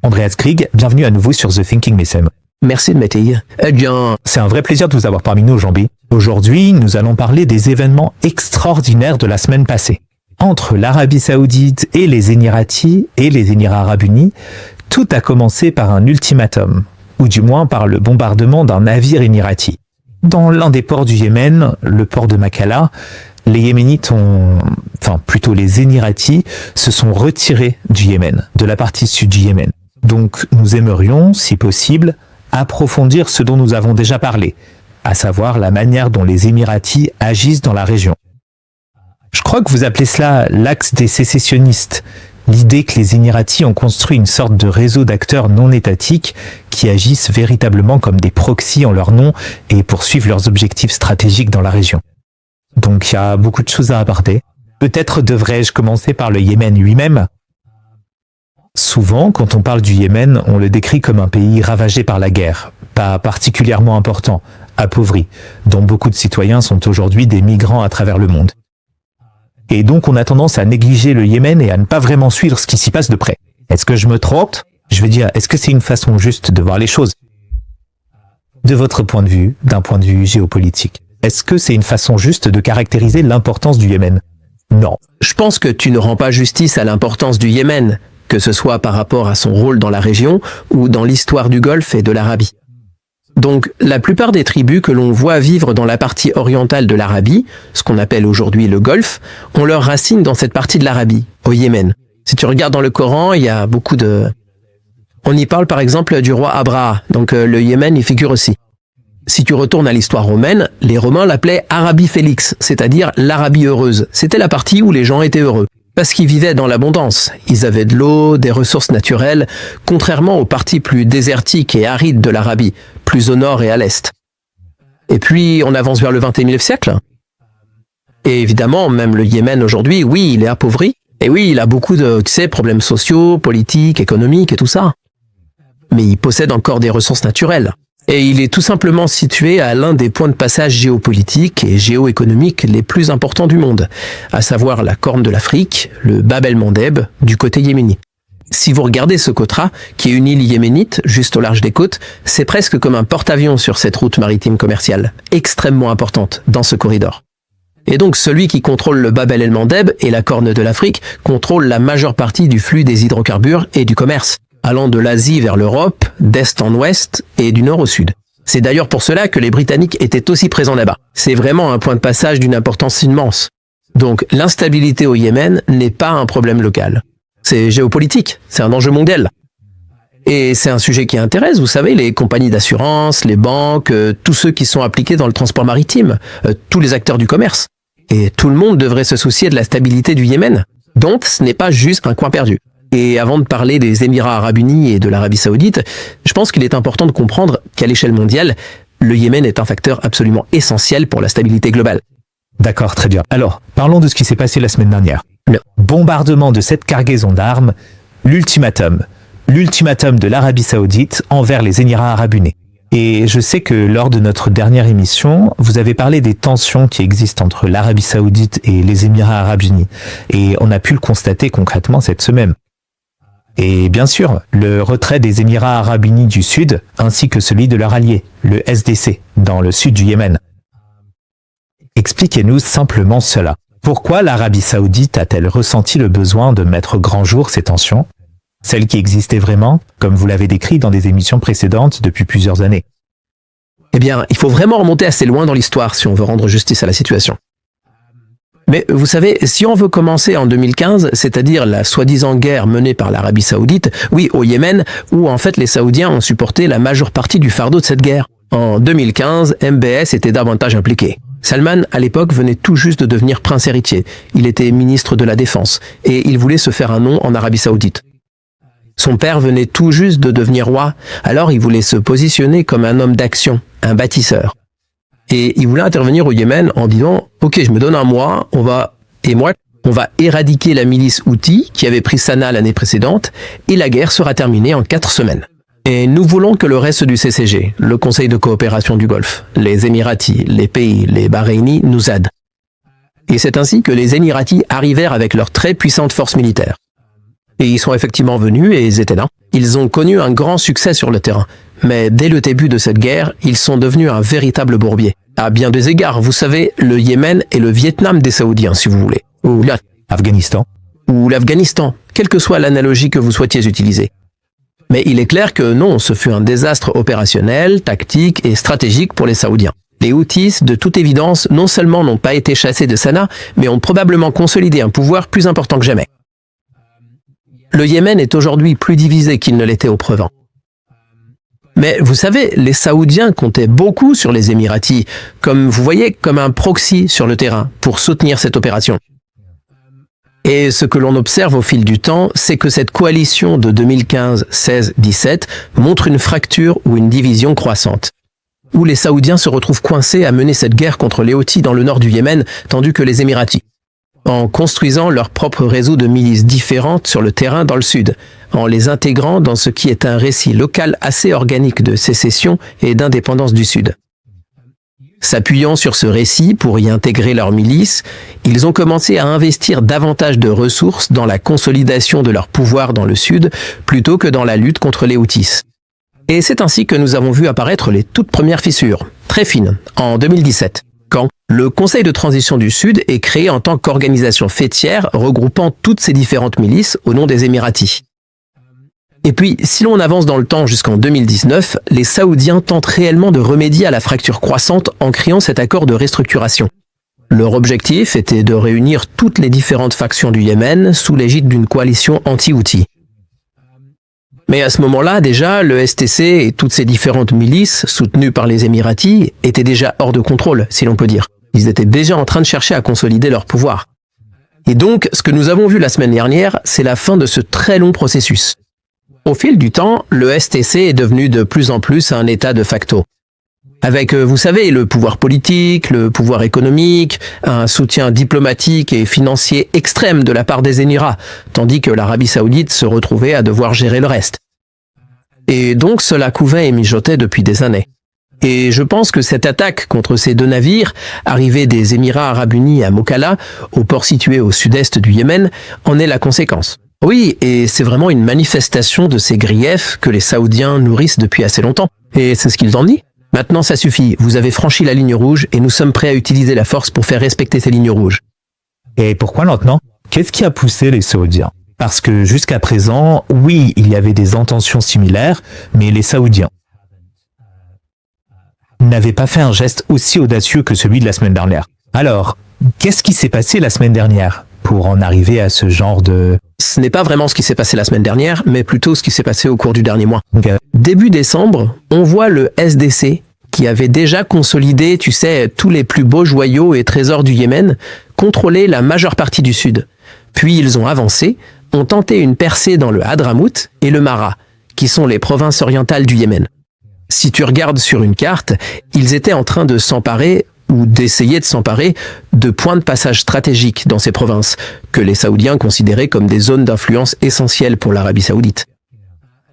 Andreas Krieg, bienvenue à nouveau sur The Thinking Messem. Merci de m'accueillir. Eh bien, c'est un vrai plaisir de vous avoir parmi nous, Jean-B. Aujourd'hui, nous allons parler des événements extraordinaires de la semaine passée. Entre l'Arabie Saoudite et les Émiratis et les Émirats Arabes Unis, tout a commencé par un ultimatum, ou du moins par le bombardement d'un navire émirati. Dans l'un des ports du Yémen, le port de Makalla, les Yéménites plutôt les Émiratis, se sont retirés du Yémen, de la partie sud du Yémen. Donc nous aimerions, si possible, approfondir ce dont nous avons déjà parlé, à savoir la manière dont les Émiratis agissent dans la région. Je crois que vous appelez cela l'axe des sécessionnistes, l'idée que les Émiratis ont construit une sorte de réseau d'acteurs non étatiques qui agissent véritablement comme des proxys en leur nom et poursuivent leurs objectifs stratégiques dans la région. Donc il y a beaucoup de choses à aborder. Peut-être devrais-je commencer par le Yémen lui-même. Souvent, quand on parle du Yémen, on le décrit comme un pays ravagé par la guerre, pas particulièrement important, appauvri, dont beaucoup de citoyens sont aujourd'hui des migrants à travers le monde. Et donc on a tendance à négliger le Yémen et à ne pas vraiment suivre ce qui s'y passe de près. Est-ce que je me trompe? Je veux dire, est-ce que c'est une façon juste de voir les choses? De votre point de vue, d'un point de vue géopolitique, est-ce que c'est une façon juste de caractériser l'importance du Yémen? Non. Je pense que tu ne rends pas justice à l'importance du Yémen, que ce soit par rapport à son rôle dans la région ou dans l'histoire du Golfe et de l'Arabie. Donc, la plupart des tribus que l'on voit vivre dans la partie orientale de l'Arabie, ce qu'on appelle aujourd'hui le Golfe, ont leurs racines dans cette partie de l'Arabie, au Yémen. Si tu regardes dans le Coran, il y a beaucoup de... On y parle par exemple du roi Abraha, donc le Yémen y figure aussi. Si tu retournes à l'histoire romaine, les Romains l'appelaient Arabie Félix, c'est-à-dire l'Arabie heureuse. C'était la partie où les gens étaient heureux. Parce qu'ils vivaient dans l'abondance. Ils avaient de l'eau, des ressources naturelles, contrairement aux parties plus désertiques et arides de l'Arabie, plus au nord et à l'est. Et puis, on avance vers le XXIe siècle. Et évidemment, même le Yémen aujourd'hui, oui, il est appauvri. Et oui, il a beaucoup de, problèmes sociaux, politiques, économiques et tout ça. Mais il possède encore des ressources naturelles. Et il est tout simplement situé à l'un des points de passage géopolitiques et géoéconomiques les plus importants du monde, à savoir la Corne de l'Afrique, le Bab el-Mandeb, du côté yéménite. Si vous regardez ce Socotra, qui est une île yéménite, juste au large des côtes, c'est presque comme un porte-avions sur cette route maritime commerciale, extrêmement importante dans ce corridor. Et donc celui qui contrôle le Bab el-Mandeb et la Corne de l'Afrique contrôle la majeure partie du flux des hydrocarbures et du commerce, allant de l'Asie vers l'Europe, d'est en ouest et du nord au sud. C'est d'ailleurs pour cela que les Britanniques étaient aussi présents là-bas. C'est vraiment un point de passage d'une importance immense. Donc l'instabilité au Yémen n'est pas un problème local. C'est géopolitique, c'est un enjeu mondial. Et c'est un sujet qui intéresse, vous savez, les compagnies d'assurance, les banques, tous ceux qui sont impliqués dans le transport maritime, tous les acteurs du commerce. Et tout le monde devrait se soucier de la stabilité du Yémen. Donc ce n'est pas juste un coin perdu. Et avant de parler des Émirats Arabes Unis et de l'Arabie Saoudite, je pense qu'il est important de comprendre qu'à l'échelle mondiale, le Yémen est un facteur absolument essentiel pour la stabilité globale. D'accord, très bien. Alors, parlons de ce qui s'est passé la semaine dernière. Le bombardement de cette cargaison d'armes, l'ultimatum de l'Arabie Saoudite envers les Émirats Arabes Unis. Et je sais que lors de notre dernière émission, vous avez parlé des tensions qui existent entre l'Arabie Saoudite et les Émirats Arabes Unis. Et on a pu le constater concrètement cette semaine. Et bien sûr, le retrait des Émirats Arabes Unis du Sud, ainsi que celui de leur allié, le SDC, dans le sud du Yémen. Expliquez-nous simplement cela. Pourquoi l'Arabie Saoudite a-t-elle ressenti le besoin de mettre au grand jour ces tensions, celles qui existaient vraiment, comme vous l'avez décrit dans des émissions précédentes depuis plusieurs années? Eh bien, il faut vraiment remonter assez loin dans l'histoire si on veut rendre justice à la situation. Mais vous savez, si on veut commencer en 2015, c'est-à-dire la soi-disant guerre menée par l'Arabie Saoudite, oui, au Yémen, où en fait les Saoudiens ont supporté la majeure partie du fardeau de cette guerre. En 2015, MBS était davantage impliqué. Salman, à l'époque, venait tout juste de devenir prince héritier. Il était ministre de la Défense et il voulait se faire un nom en Arabie Saoudite. Son père venait tout juste de devenir roi, alors il voulait se positionner comme un homme d'action, un bâtisseur. Et il voulait intervenir au Yémen en disant « Ok, je me donne un mois, on va éradiquer la milice Houthi qui avait pris Sanaa l'année précédente et la guerre sera terminée en 4 semaines. Et nous voulons que le reste du CCG, le Conseil de coopération du Golfe, les Émiratis, les pays, les Bahreïnis nous aident. » Et c'est ainsi que les Émiratis arrivèrent avec leur très puissante force militaire. Et ils sont effectivement venus et ils étaient là. Ils ont connu un grand succès sur le terrain. Mais dès le début de cette guerre, ils sont devenus un véritable bourbier. À bien des égards, vous savez, le Yémen est le Vietnam des Saoudiens, si vous voulez. Ou Afghanistan. Ou l'Afghanistan, quelle que soit l'analogie que vous souhaitiez utiliser. Mais il est clair que non, ce fut un désastre opérationnel, tactique et stratégique pour les Saoudiens. Les Houthis, de toute évidence, non seulement n'ont pas été chassés de Sanaa, mais ont probablement consolidé un pouvoir plus important que jamais. Le Yémen est aujourd'hui plus divisé qu'il ne l'était auparavant. Mais vous savez, les Saoudiens comptaient beaucoup sur les Émiratis, comme vous voyez, comme un proxy sur le terrain, pour soutenir cette opération. Et ce que l'on observe au fil du temps, c'est que cette coalition de 2015, 16, 17 montre une fracture ou une division croissante, où les Saoudiens se retrouvent coincés à mener cette guerre contre les Houthis dans le nord du Yémen, tandis que les Émiratis, en construisant leur propre réseau de milices différentes sur le terrain dans le sud, en les intégrant dans ce qui est un récit local assez organique de sécession et d'indépendance du Sud. S'appuyant sur ce récit pour y intégrer leurs milices, ils ont commencé à investir davantage de ressources dans la consolidation de leur pouvoir dans le Sud plutôt que dans la lutte contre les Houthis. Et c'est ainsi que nous avons vu apparaître les toutes premières fissures, très fines, en 2017, quand le Conseil de transition du Sud est créé en tant qu'organisation faîtière regroupant toutes ces différentes milices au nom des Émiratis. Et puis, si l'on avance dans le temps jusqu'en 2019, les Saoudiens tentent réellement de remédier à la fracture croissante en créant cet accord de restructuration. Leur objectif était de réunir toutes les différentes factions du Yémen sous l'égide d'une coalition anti-Houthi. Mais à ce moment-là, déjà, le STC et toutes ces différentes milices, soutenues par les Émiratis, étaient déjà hors de contrôle, si l'on peut dire. Ils étaient déjà en train de chercher à consolider leur pouvoir. Et donc, ce que nous avons vu la semaine dernière, c'est la fin de ce très long processus. Au fil du temps, le STC est devenu de plus en plus un État de facto. Avec, vous savez, le pouvoir politique, le pouvoir économique, un soutien diplomatique et financier extrême de la part des Émirats, tandis que l'Arabie Saoudite se retrouvait à devoir gérer le reste. Et donc cela couvait et mijotait depuis des années. Et je pense que cette attaque contre ces deux navires, arrivés des Émirats Arabes Unis à Mokala, au port situé au sud-est du Yémen, en est la conséquence. Oui, et c'est vraiment une manifestation de ces griefs que les Saoudiens nourrissent depuis assez longtemps. Et c'est ce qu'ils en disent. Maintenant, ça suffit. Vous avez franchi la ligne rouge et nous sommes prêts à utiliser la force pour faire respecter ces lignes rouges. Et pourquoi maintenant? Qu'est-ce qui a poussé les Saoudiens? Parce que jusqu'à présent, oui, il y avait des intentions similaires, mais les Saoudiens n'avaient pas fait un geste aussi audacieux que celui de la semaine dernière. Alors, qu'est-ce qui s'est passé la semaine dernière pour en arriver à ce genre de... Ce n'est pas vraiment ce qui s'est passé la semaine dernière, mais plutôt ce qui s'est passé au cours du dernier mois. Okay. Début décembre, on voit le SDC, qui avait déjà consolidé, tu sais, tous les plus beaux joyaux et trésors du Yémen, contrôler la majeure partie du sud. Puis ils ont avancé, ont tenté une percée dans le Hadramout et le Mara, qui sont les provinces orientales du Yémen. Si tu regardes sur une carte, ils étaient en train de s'emparer ou d'essayer de s'emparer de points de passage stratégiques dans ces provinces, que les Saoudiens considéraient comme des zones d'influence essentielles pour l'Arabie Saoudite.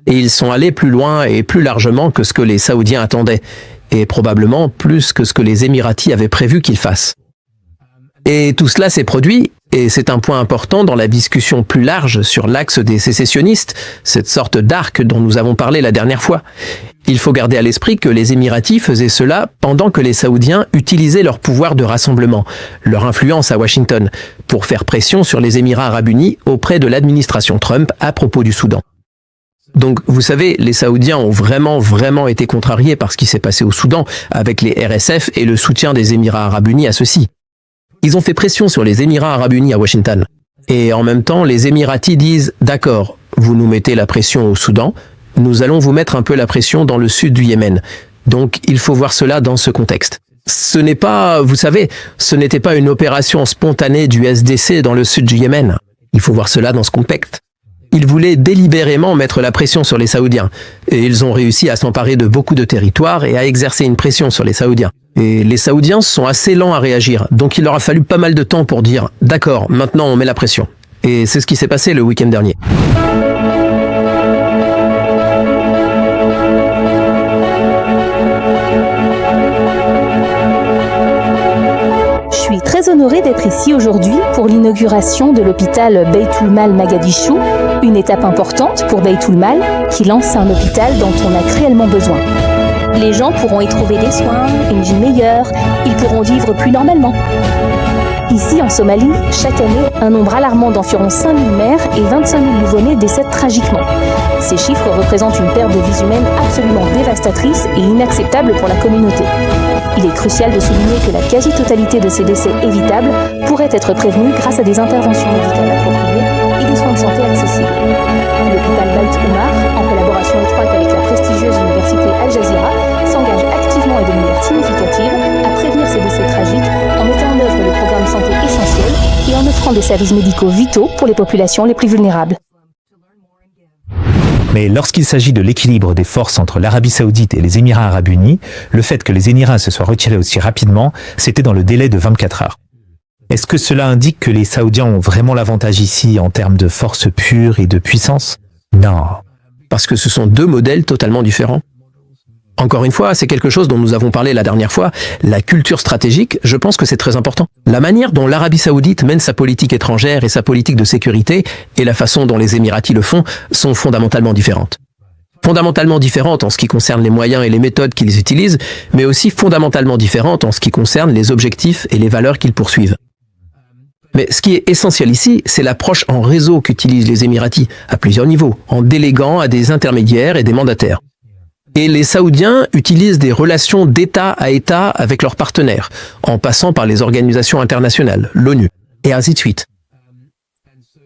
Et ils sont allés plus loin et plus largement que ce que les Saoudiens attendaient, et probablement plus que ce que les Émiratis avaient prévu qu'ils fassent. Et tout cela s'est produit, et c'est un point important dans la discussion plus large sur l'axe des sécessionnistes, cette sorte d'arc dont nous avons parlé la dernière fois. Il faut garder à l'esprit que les Émiratis faisaient cela pendant que les Saoudiens utilisaient leur pouvoir de rassemblement, leur influence à Washington, pour faire pression sur les Émirats Arabes Unis auprès de l'administration Trump à propos du Soudan. Donc, vous savez, les Saoudiens ont vraiment été contrariés par ce qui s'est passé au Soudan avec les RSF et le soutien des Émirats Arabes Unis à ceux-ci. Ils ont fait pression sur les Émirats Arabes Unis à Washington. Et en même temps, les Émiratis disent « D'accord, vous nous mettez la pression au Soudan, nous allons vous mettre un peu la pression dans le sud du Yémen. » Donc, il faut voir cela dans ce contexte. Ce n'est pas, vous savez, ce n'était pas une opération spontanée du SDC dans le sud du Yémen. Il faut voir cela dans ce contexte. Ils voulaient délibérément mettre la pression sur les Saoudiens. Et ils ont réussi à s'emparer de beaucoup de territoires et à exercer une pression sur les Saoudiens. Et les Saoudiens sont assez lents à réagir, donc il leur a fallu pas mal de temps pour dire « D'accord, maintenant on met la pression ». Et c'est ce qui s'est passé le week-end dernier. Je suis très honorée honoré d'être ici aujourd'hui pour l'inauguration de l'hôpital Beit Mal Mogadiscio, une étape importante pour Beit Mal qui lance un hôpital dont on a cruellement besoin. Les gens pourront y trouver des soins, une vie meilleure, ils pourront vivre plus normalement. Ici, en Somalie, chaque année, un nombre alarmant d'environ 5 000 mères et 25 000 nouveau-nés décèdent tragiquement. Ces chiffres représentent une perte de vies humaines absolument dévastatrice et inacceptable pour la communauté. Il est crucial de souligner que la quasi-totalité de ces décès évitables pourraient être prévenus grâce à des interventions médicales appropriées et des soins de santé accessibles. L'hôpital Beit Umar, en collaboration étroite avec la prestigieuse université Al Jazeera, s'engage activement et de manière significative à prévenir ces décès tragiques en mettant en œuvre des programmes de santé essentiels et en offrant des services médicaux vitaux pour les populations les plus vulnérables. Mais lorsqu'il s'agit de l'équilibre des forces entre l'Arabie Saoudite et les Émirats Arabes Unis, le fait que les Émirats se soient retirés aussi rapidement, c'était dans le délai de 24 heures. Est-ce que cela indique que les Saoudiens ont vraiment l'avantage ici en termes de force pure et de puissance? Non. Parce que ce sont deux modèles totalement différents. Encore une fois, c'est quelque chose dont nous avons parlé la dernière fois, la culture stratégique, je pense que c'est très important. La manière dont l'Arabie Saoudite mène sa politique étrangère et sa politique de sécurité et la façon dont les Émiratis le font sont fondamentalement différentes. Fondamentalement différentes en ce qui concerne les moyens et les méthodes qu'ils utilisent, mais aussi fondamentalement différentes en ce qui concerne les objectifs et les valeurs qu'ils poursuivent. Mais ce qui est essentiel ici, c'est l'approche en réseau qu'utilisent les Émiratis à plusieurs niveaux, en déléguant à des intermédiaires et des mandataires. Et les Saoudiens utilisent des relations d'État à État avec leurs partenaires, en passant par les organisations internationales, l'ONU, et ainsi de suite.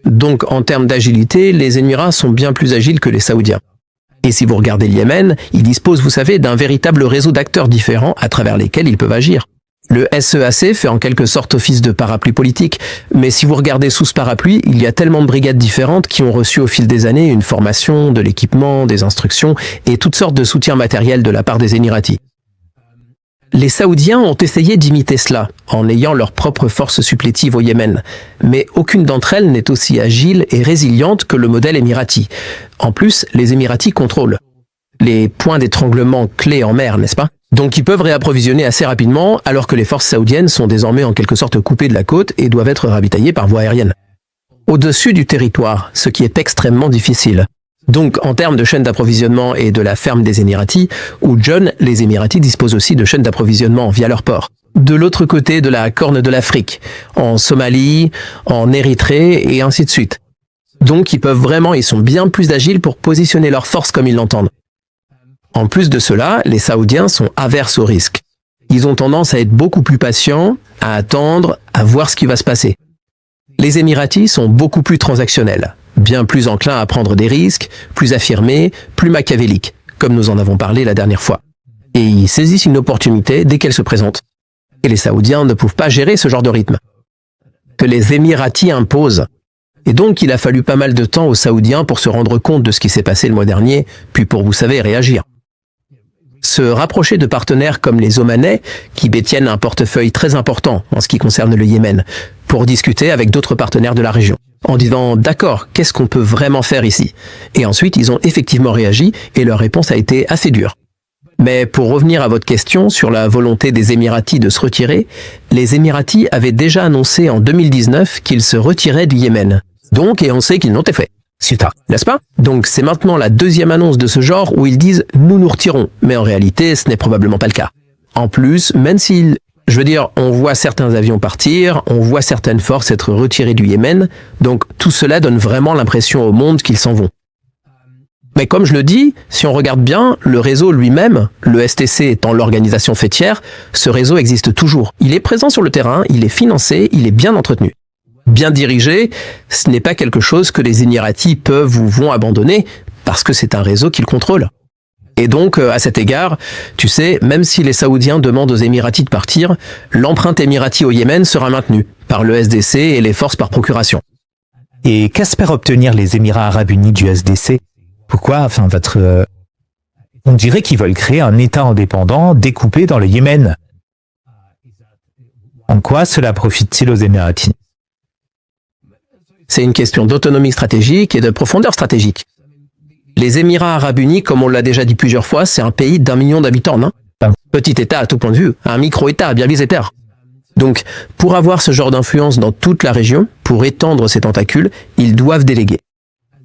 Donc, en termes d'agilité, les Émirats sont bien plus agiles que les Saoudiens. Et si vous regardez le Yémen, ils disposent, vous savez, d'un véritable réseau d'acteurs différents à travers lesquels ils peuvent agir. Le SEAC fait en quelque sorte office de parapluie politique, mais si vous regardez sous ce parapluie, il y a tellement de brigades différentes qui ont reçu au fil des années une formation, de l'équipement, des instructions et toutes sortes de soutiens matériels de la part des Émiratis. Les Saoudiens ont essayé d'imiter cela, en ayant leur propre force supplétive au Yémen, mais aucune d'entre elles n'est aussi agile et résiliente que le modèle émirati. En plus, les Émiratis contrôlent les points d'étranglement clés en mer, n'est-ce pas ? Donc ils peuvent réapprovisionner assez rapidement, alors que les forces saoudiennes sont désormais en quelque sorte coupées de la côte et doivent être ravitaillées par voie aérienne. Au-dessus du territoire, ce qui est extrêmement difficile. Donc en termes de chaîne d'approvisionnement et de la ferme des Émiratis, où John, les Émiratis disposent aussi de chaînes d'approvisionnement via leur port. De l'autre côté de la Corne de l'Afrique, en Somalie, en Érythrée et ainsi de suite. Donc ils sont bien plus agiles pour positionner leurs forces comme ils l'entendent. En plus de cela, les Saoudiens sont averses au risque. Ils ont tendance à être beaucoup plus patients, à attendre, à voir ce qui va se passer. Les Émiratis sont beaucoup plus transactionnels, bien plus enclins à prendre des risques, plus affirmés, plus machiavéliques, comme nous en avons parlé la dernière fois. Et ils saisissent une opportunité dès qu'elle se présente. Et les Saoudiens ne peuvent pas gérer ce genre de rythme que les Émiratis imposent. Et donc il a fallu pas mal de temps aux Saoudiens pour se rendre compte de ce qui s'est passé le mois dernier, puis pour, vous savez, réagir. Se rapprocher de partenaires comme les Omanais, qui détiennent un portefeuille très important en ce qui concerne le Yémen, pour discuter avec d'autres partenaires de la région, en disant « D'accord, qu'est-ce qu'on peut vraiment faire ici ?» Et ensuite, ils ont effectivement réagi et leur réponse a été assez dure. Mais pour revenir à votre question sur la volonté des Émiratis de se retirer, les Émiratis avaient déjà annoncé en 2019 qu'ils se retiraient du Yémen. Donc, et on sait qu'ils l'ont fait. Super. N'est-ce pas? Donc c'est maintenant la deuxième annonce de ce genre où ils disent « nous nous retirons », mais en réalité ce n'est probablement pas le cas. En plus, même s'ils... on voit certains avions partir, on voit certaines forces être retirées du Yémen, donc tout cela donne vraiment l'impression au monde qu'ils s'en vont. Mais comme je le dis, si on regarde bien, le réseau lui-même, le STC étant l'organisation faîtière, ce réseau existe toujours. Il est présent sur le terrain, il est financé, il est bien entretenu. Bien dirigé, ce n'est pas quelque chose que les Émiratis peuvent ou vont abandonner, parce que c'est un réseau qu'ils contrôlent. Et donc, à cet égard, tu sais, même si les Saoudiens demandent aux Émiratis de partir, l'empreinte émirati au Yémen sera maintenue par le SDC et les forces par procuration. Et qu'espèrent obtenir les Émirats Arabes Unis du SDC? Pourquoi, on dirait qu'ils veulent créer un État indépendant découpé dans le Yémen. En quoi cela profite-t-il aux Émiratis? C'est une question d'autonomie stratégique et de profondeur stratégique. Les Émirats Arabes Unis, comme on l'a déjà dit plusieurs fois, c'est un pays d'1 million d'habitants, non? Petit État à tout point de vue, un micro-État bien vis et pair. Donc, pour avoir ce genre d'influence dans toute la région, pour étendre ses tentacules, ils doivent déléguer.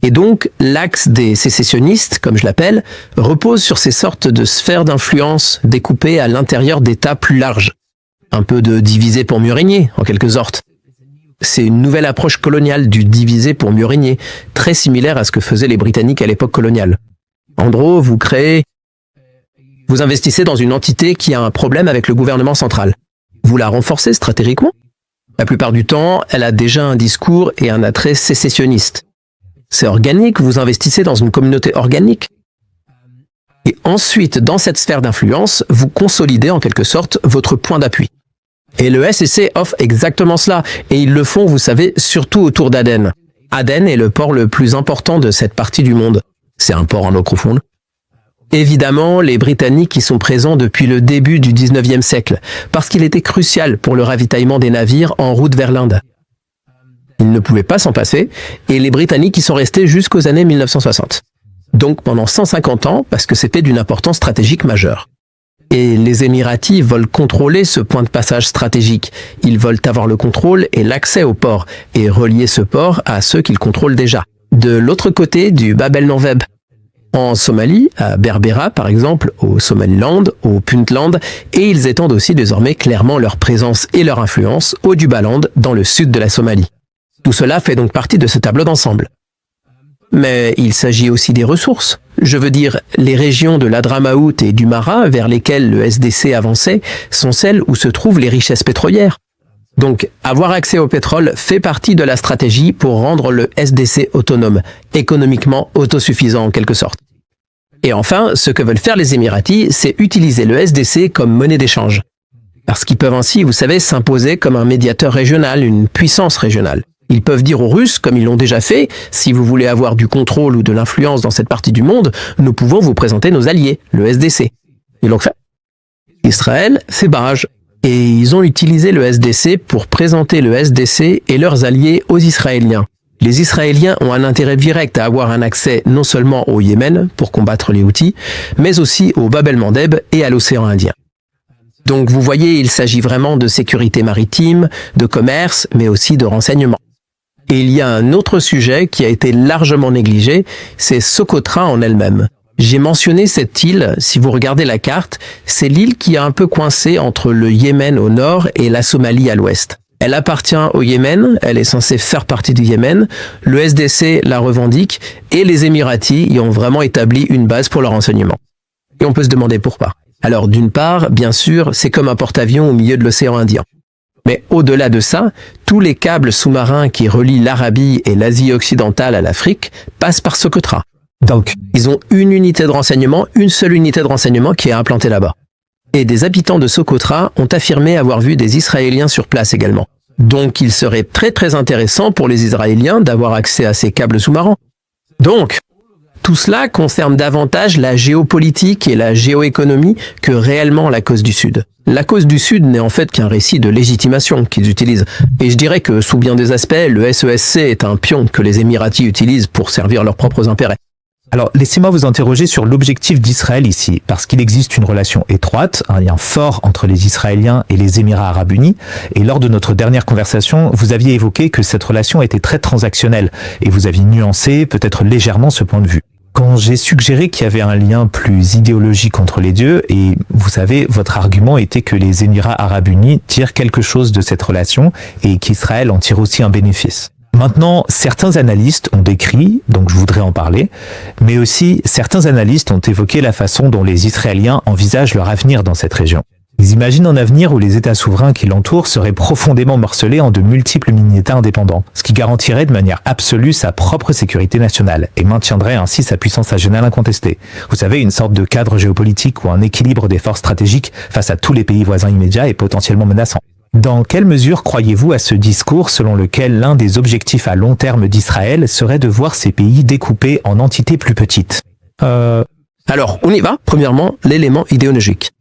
Et donc, l'axe des sécessionnistes, comme je l'appelle, repose sur ces sortes de sphères d'influence découpées à l'intérieur d'États plus larges. Un peu de diviser pour mieux régner, en quelque sorte. C'est une nouvelle approche coloniale du diviser pour mieux régner, très similaire à ce que faisaient les Britanniques à l'époque coloniale. En gros, vous investissez dans une entité qui a un problème avec le gouvernement central. Vous la renforcez stratégiquement. La plupart du temps, elle a déjà un discours et un attrait sécessionniste. C'est organique, vous investissez dans une communauté organique. Et ensuite, dans cette sphère d'influence, vous consolidez en quelque sorte votre point d'appui. Et le SEC offre exactement cela. Et ils le font, vous savez, surtout autour d'Aden. Aden est le port le plus important de cette partie du monde. C'est un port en eau profonde. Évidemment, les Britanniques y sont présents depuis le début du 19e siècle, parce qu'il était crucial pour le ravitaillement des navires en route vers l'Inde. Ils ne pouvaient pas s'en passer, et les Britanniques y sont restés jusqu'aux années 1960. Donc pendant 150 ans, parce que c'était d'une importance stratégique majeure. Et les Émiratis veulent contrôler ce point de passage stratégique. Ils veulent avoir le contrôle et l'accès au port, et relier ce port à ceux qu'ils contrôlent déjà. De l'autre côté du Bab el-Mandeb, en Somalie, à Berbera par exemple, au Somaliland, au Puntland, et ils étendent aussi désormais clairement leur présence et leur influence au Jubaland, dans le sud de la Somalie. Tout cela fait donc partie de ce tableau d'ensemble. Mais il s'agit aussi des ressources. Je veux dire, les régions de l'Hadramaout et du Mara, vers lesquelles le SDC avançait, sont celles où se trouvent les richesses pétrolières. Donc, avoir accès au pétrole fait partie de la stratégie pour rendre le SDC autonome, économiquement autosuffisant en quelque sorte. Et enfin, ce que veulent faire les Émiratis, c'est utiliser le SDC comme monnaie d'échange. Parce qu'ils peuvent ainsi, vous savez, s'imposer comme un médiateur régional, une puissance régionale. Ils peuvent dire aux Russes, comme ils l'ont déjà fait, si vous voulez avoir du contrôle ou de l'influence dans cette partie du monde, nous pouvons vous présenter nos alliés, le SDC. Ils l'ont fait. Israël fait barrage. Et ils ont utilisé le SDC pour présenter le SDC et leurs alliés aux Israéliens. Les Israéliens ont un intérêt direct à avoir un accès non seulement au Yémen pour combattre les Houthis, mais aussi au Bab el-Mandeb et à l'océan Indien. Donc vous voyez, il s'agit vraiment de sécurité maritime, de commerce, mais aussi de renseignement. Et il y a un autre sujet qui a été largement négligé, c'est Socotra en elle-même. J'ai mentionné cette île, si vous regardez la carte, c'est l'île qui est un peu coincée entre le Yémen au nord et la Somalie à l'ouest. Elle appartient au Yémen, elle est censée faire partie du Yémen, le SDC la revendique et les Émiratis y ont vraiment établi une base pour leur renseignement. Et on peut se demander pourquoi. Alors d'une part, bien sûr, c'est comme un porte-avions au milieu de l'océan Indien. Mais au-delà de ça, tous les câbles sous-marins qui relient l'Arabie et l'Asie occidentale à l'Afrique passent par Socotra. Donc, ils ont une unité de renseignement, une seule unité de renseignement qui est implantée là-bas. Et des habitants de Socotra ont affirmé avoir vu des Israéliens sur place également. Donc, il serait très très intéressant pour les Israéliens d'avoir accès à ces câbles sous-marins. Donc, tout cela concerne davantage la géopolitique et la géoéconomie que réellement la cause du Sud. La cause du Sud n'est en fait qu'un récit de légitimation qu'ils utilisent. Et je dirais que sous bien des aspects, le SESC est un pion que les Émiratis utilisent pour servir leurs propres intérêts. Alors, laissez-moi vous interroger sur l'objectif d'Israël ici, parce qu'il existe une relation étroite, un lien fort entre les Israéliens et les Émirats arabes unis, et lors de notre dernière conversation, vous aviez évoqué que cette relation était très transactionnelle, et vous aviez nuancé peut-être légèrement ce point de vue. Quand j'ai suggéré qu'il y avait un lien plus idéologique entre les deux, et vous savez, votre argument était que les Émirats arabes unis tirent quelque chose de cette relation, et qu'Israël en tire aussi un bénéfice. Maintenant, certains analystes ont décrit, donc je voudrais en parler, mais aussi certains analystes ont évoqué la façon dont les Israéliens envisagent leur avenir dans cette région. Ils imaginent un avenir où les États souverains qui l'entourent seraient profondément morcelés en de multiples mini-États indépendants, ce qui garantirait de manière absolue sa propre sécurité nationale et maintiendrait ainsi sa puissance régionale incontestée. Vous savez, une sorte de cadre géopolitique ou un équilibre des forces stratégiques face à tous les pays voisins immédiats est potentiellement menaçant. Dans quelle mesure croyez-vous à ce discours selon lequel l'un des objectifs à long terme d'Israël serait de voir ces pays découpés en entités plus petites? Alors, on y va. Premièrement, l'élément idéologique.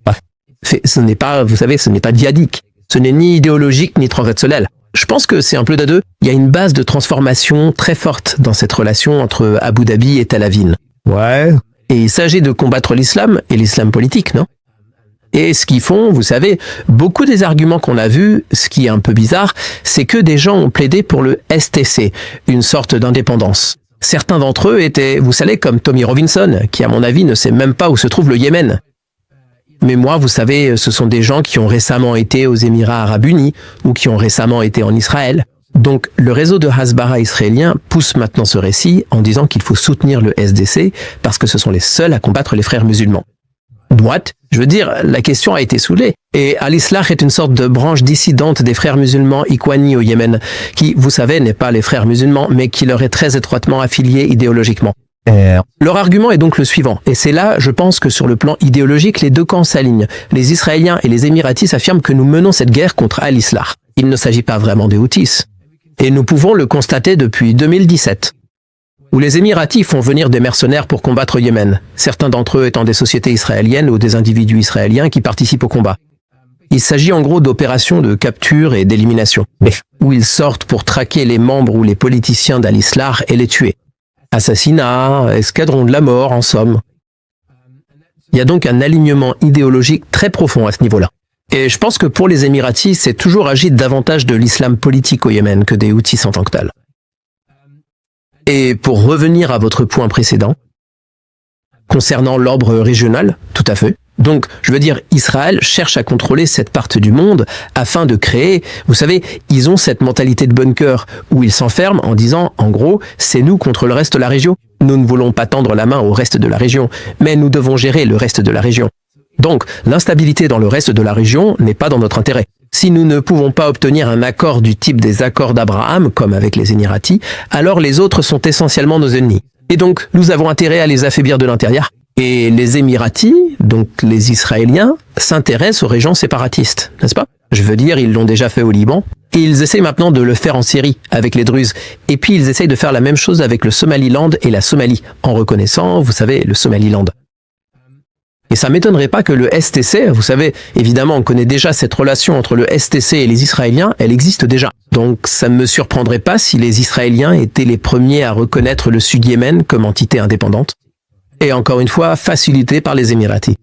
Ce n'est pas, vous savez, ce n'est pas djihadique. Ce n'est ni idéologique ni transversal. Je pense que c'est un peu des deux. Il y a une base de transformation très forte dans cette relation entre Abu Dhabi et Tel Aviv. Ouais. Et il s'agit de combattre l'islam et l'islam politique, non? Et ce qu'ils font, vous savez, beaucoup des arguments qu'on a vus, ce qui est un peu bizarre, c'est que des gens ont plaidé pour le STC, une sorte d'indépendance. Certains d'entre eux étaient, vous savez, comme Tommy Robinson, qui à mon avis ne sait même pas où se trouve le Yémen. Mais moi, vous savez, ce sont des gens qui ont récemment été aux Émirats Arabes Unis ou qui ont récemment été en Israël. Donc, le réseau de Hasbara israélien pousse maintenant ce récit en disant qu'il faut soutenir le SDC parce que ce sont les seuls à combattre les frères musulmans. What? Je veux dire, la question a été soulevée. Et Al-Islah est une sorte de branche dissidente des frères musulmans Ikhwani au Yémen, qui, vous savez, n'est pas les frères musulmans, mais qui leur est très étroitement affilié idéologiquement. Leur argument est donc le suivant, et c'est là, je pense que sur le plan idéologique, les deux camps s'alignent. Les Israéliens et les Émiratis affirment que nous menons cette guerre contre Al-Islah. Il ne s'agit pas vraiment des Houthis. Et nous pouvons le constater depuis 2017. Où les Émiratis font venir des mercenaires pour combattre au Yémen, certains d'entre eux étant des sociétés israéliennes ou des individus israéliens qui participent au combat. Il s'agit en gros d'opérations de capture et d'élimination, où ils sortent pour traquer les membres ou les politiciens d'Al-Islah et les tuer. Assassinat, escadron de la mort, en somme. Il y a donc un alignement idéologique très profond à ce niveau-là. Et je pense que pour les Émiratis, c'est toujours agi davantage de l'islam politique au Yémen que des Houthis en tant que tels. Et pour revenir à votre point précédent, concernant l'ordre régional, tout à fait. Donc, je veux dire, Israël cherche à contrôler cette partie du monde afin de créer, vous savez, ils ont cette mentalité de bunker où ils s'enferment en disant, en gros, c'est nous contre le reste de la région. Nous ne voulons pas tendre la main au reste de la région, mais nous devons gérer le reste de la région. Donc, l'instabilité dans le reste de la région n'est pas dans notre intérêt. Si nous ne pouvons pas obtenir un accord du type des accords d'Abraham, comme avec les Émiratis, alors les autres sont essentiellement nos ennemis. Et donc, nous avons intérêt à les affaiblir de l'intérieur. Et les Émiratis, donc les Israéliens, s'intéressent aux régions séparatistes, n'est-ce pas? Je veux dire, ils l'ont déjà fait au Liban. Et ils essaient maintenant de le faire en Syrie, avec les Druzes. Et puis, ils essayent de faire la même chose avec le Somaliland et la Somalie, en reconnaissant, vous savez, le Somaliland. Et ça m'étonnerait pas que le STC, vous savez, évidemment, on connaît déjà cette relation entre le STC et les Israéliens, elle existe déjà. Donc ça ne me surprendrait pas si les Israéliens étaient les premiers à reconnaître le Sud-Yémen comme entité indépendante. Et encore une fois, facilité par les Émiratis.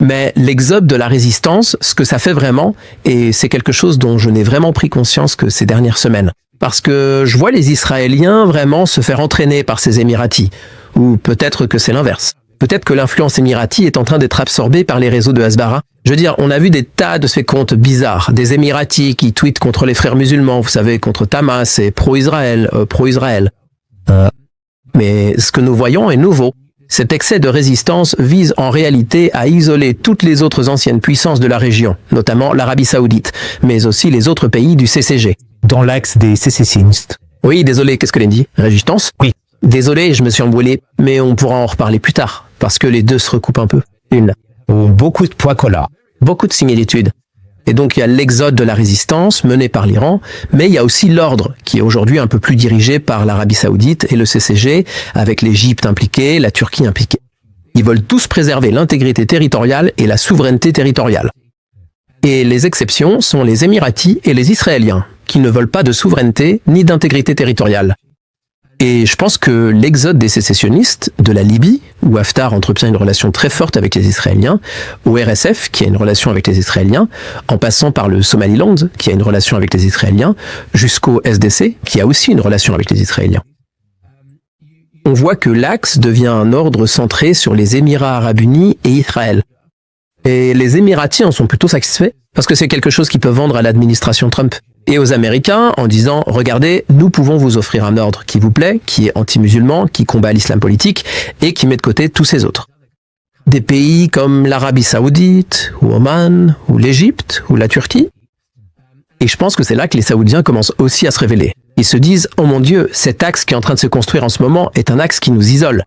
Mais l'exode de la résistance, ce que ça fait vraiment, et c'est quelque chose dont je n'ai vraiment pris conscience que ces dernières semaines. Parce que je vois les Israéliens vraiment se faire entraîner par ces Émiratis. Ou peut-être que c'est l'inverse. Peut-être que l'influence émirati est en train d'être absorbée par les réseaux de Hasbara. Je veux dire, on a vu des tas de ces comptes bizarres, des Émiratis qui tweetent contre les frères musulmans, vous savez, contre Hamas et pro-Israël. Mais ce que nous voyons est nouveau. Cet excès de résistance vise en réalité à isoler toutes les autres anciennes puissances de la région, notamment l'Arabie Saoudite, mais aussi les autres pays du CCG. Dans l'axe des sécessionnistes. Oui, désolé, qu'est-ce que l'on dit? Résistance? Oui. Désolé, je me suis embrouillé, mais on pourra en reparler plus tard, parce que les deux se recoupent un peu. Beaucoup de points communs. Beaucoup de similitudes. Et donc il y a l'exode de la résistance mené par l'Iran, mais il y a aussi l'ordre, qui est aujourd'hui un peu plus dirigé par l'Arabie Saoudite et le CCG, avec l'Égypte impliquée, la Turquie impliquée. Ils veulent tous préserver l'intégrité territoriale et la souveraineté territoriale. Et les exceptions sont les Émiratis et les Israéliens, qui ne veulent pas de souveraineté ni d'intégrité territoriale. Et je pense que l'exode des sécessionnistes de la Libye, où Haftar entretient une relation très forte avec les Israéliens, au RSF, qui a une relation avec les Israéliens, en passant par le Somaliland, qui a une relation avec les Israéliens, jusqu'au SDC, qui a aussi une relation avec les Israéliens. On voit que l'axe devient un ordre centré sur les Émirats Arabes Unis et Israël. Et les Émiratis en sont plutôt satisfaits, parce que c'est quelque chose qu'ils peuvent vendre à l'administration Trump. Et aux Américains en disant « Regardez, nous pouvons vous offrir un ordre qui vous plaît, qui est anti-musulman, qui combat l'islam politique et qui met de côté tous ces autres. » Des pays comme l'Arabie Saoudite, ou Oman, ou l'Égypte, ou la Turquie. Et je pense que c'est là que les Saoudiens commencent aussi à se révéler. Ils se disent « Oh mon Dieu, cet axe qui est en train de se construire en ce moment est un axe qui nous isole. »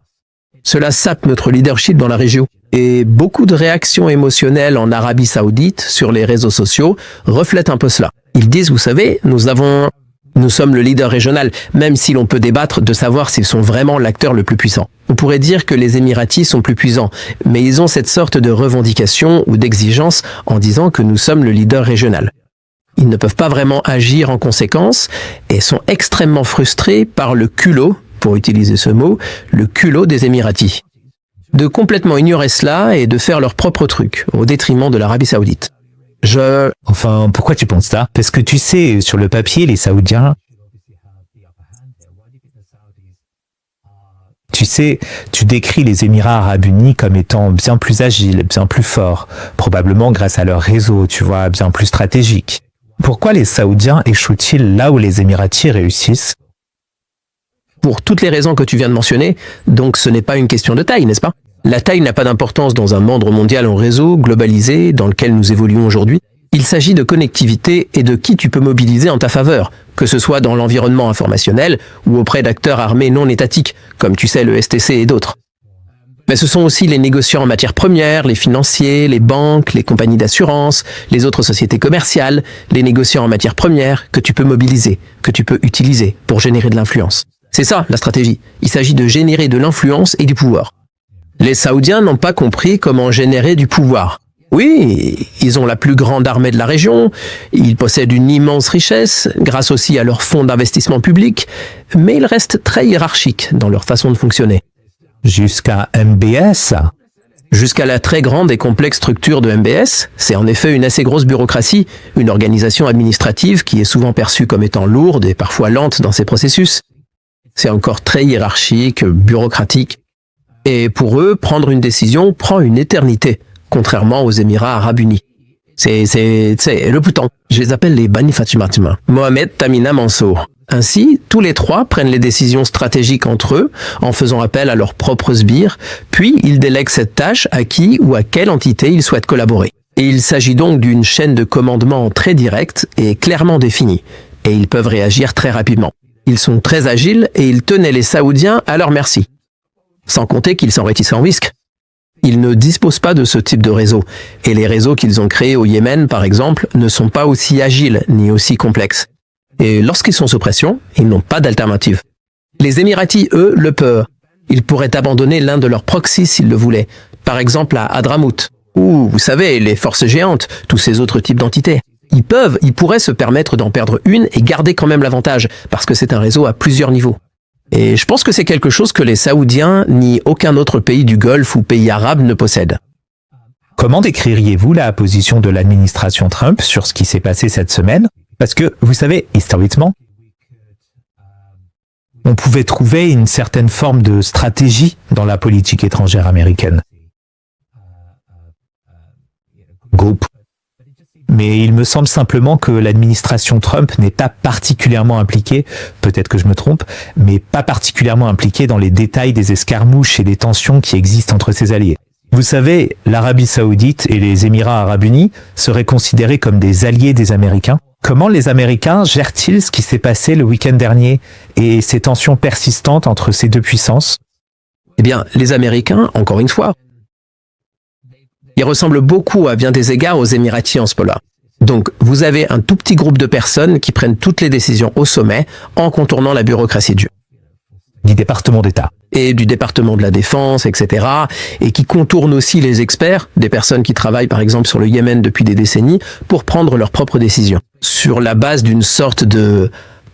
Cela sape notre leadership dans la région. Et beaucoup de réactions émotionnelles en Arabie Saoudite sur les réseaux sociaux reflètent un peu cela. Ils disent, vous savez, nous sommes le leader régional, même si l'on peut débattre de savoir s'ils sont vraiment l'acteur le plus puissant. On pourrait dire que les Émiratis sont plus puissants, mais ils ont cette sorte de revendication ou d'exigence en disant que nous sommes le leader régional. Ils ne peuvent pas vraiment agir en conséquence et sont extrêmement frustrés par le culot, pour utiliser ce mot, le culot des Émiratis. de complètement ignorer cela et de faire leur propre truc, au détriment de l'Arabie Saoudite. Enfin, pourquoi tu penses ça? Parce que tu sais, sur le papier, les Saoudiens... Tu sais, tu décris les Émirats Arabes Unis comme étant bien plus agiles, bien plus forts, probablement grâce à leur réseau, tu vois, bien plus stratégique. Pourquoi les Saoudiens échouent-ils là où les Émiratis réussissent? Pour toutes les raisons que tu viens de mentionner, donc ce n'est pas une question de taille, n'est-ce pas? La taille n'a pas d'importance dans un monde mondial en réseau, globalisé, dans lequel nous évoluons aujourd'hui. Il s'agit de connectivité et de qui tu peux mobiliser en ta faveur, que ce soit dans l'environnement informationnel ou auprès d'acteurs armés non étatiques, comme tu sais le STC et d'autres. Mais ce sont aussi les négociants en matières premières, les financiers, les banques, les compagnies d'assurance, les autres sociétés commerciales, les négociants en matières premières que tu peux mobiliser, que tu peux utiliser pour générer de l'influence. C'est ça la stratégie. Il s'agit de générer de l'influence et du pouvoir. Les Saoudiens n'ont pas compris comment générer du pouvoir. Oui, ils ont la plus grande armée de la région, ils possèdent une immense richesse, grâce aussi à leurs fonds d'investissement public, mais ils restent très hiérarchiques dans leur façon de fonctionner. Jusqu'à MBS? Jusqu'à la très grande et complexe structure de MBS, c'est en effet une assez grosse bureaucratie, une organisation administrative qui est souvent perçue comme étant lourde et parfois lente dans ses processus. C'est encore très hiérarchique, bureaucratique. Et pour eux, prendre une décision prend une éternité, contrairement aux Émirats Arabes Unis. C'est le bouton. Je les appelle les Bani Fatima. Mohamed, Tamina, Mansour. Ainsi, tous les trois prennent les décisions stratégiques entre eux, en faisant appel à leurs propres sbires, puis ils délèguent cette tâche à qui ou à quelle entité ils souhaitent collaborer. Et il s'agit donc d'une chaîne de commandement très directe et clairement définie, et ils peuvent réagir très rapidement. Ils sont très agiles et ils tenaient les Saoudiens à leur merci. Sans compter qu'ils s'enrichissent en risque. Ils ne disposent pas de ce type de réseau, et les réseaux qu'ils ont créés au Yémen, par exemple, ne sont pas aussi agiles ni aussi complexes. Et lorsqu'ils sont sous pression, ils n'ont pas d'alternative. Les Émiratis, eux, le peuvent. Ils pourraient abandonner l'un de leurs proxys s'ils le voulaient, par exemple à Hadramout, ou, vous savez, les forces géantes, tous ces autres types d'entités. Ils pourraient se permettre d'en perdre une et garder quand même l'avantage, parce que c'est un réseau à plusieurs niveaux. Et je pense que c'est quelque chose que les Saoudiens ni aucun autre pays du Golfe ou pays arabe ne possèdent. Comment décririez-vous la position de l'administration Trump sur ce qui s'est passé cette semaine? Parce que, vous savez, historiquement, on pouvait trouver une certaine forme de stratégie dans la politique étrangère américaine. Groupe. Mais il me semble simplement que l'administration Trump n'est pas particulièrement impliquée, peut-être que je me trompe, mais pas particulièrement impliquée dans les détails des escarmouches et des tensions qui existent entre ses alliés. Vous savez, l'Arabie Saoudite et les Émirats Arabes Unis seraient considérés comme des alliés des Américains. Comment les Américains gèrent-ils ce qui s'est passé le week-end dernier et ces tensions persistantes entre ces deux puissances? Eh bien, les Américains, encore une fois, ils ressemblent beaucoup à bien des égards aux Émiratis en ce moment-là. Donc, vous avez un tout petit groupe de personnes qui prennent toutes les décisions au sommet en contournant la bureaucratie du département d'État. Et du département de la Défense, etc. Et qui contournent aussi les experts, des personnes qui travaillent par exemple sur le Yémen depuis des décennies, pour prendre leurs propres décisions. Sur la base d'une sorte de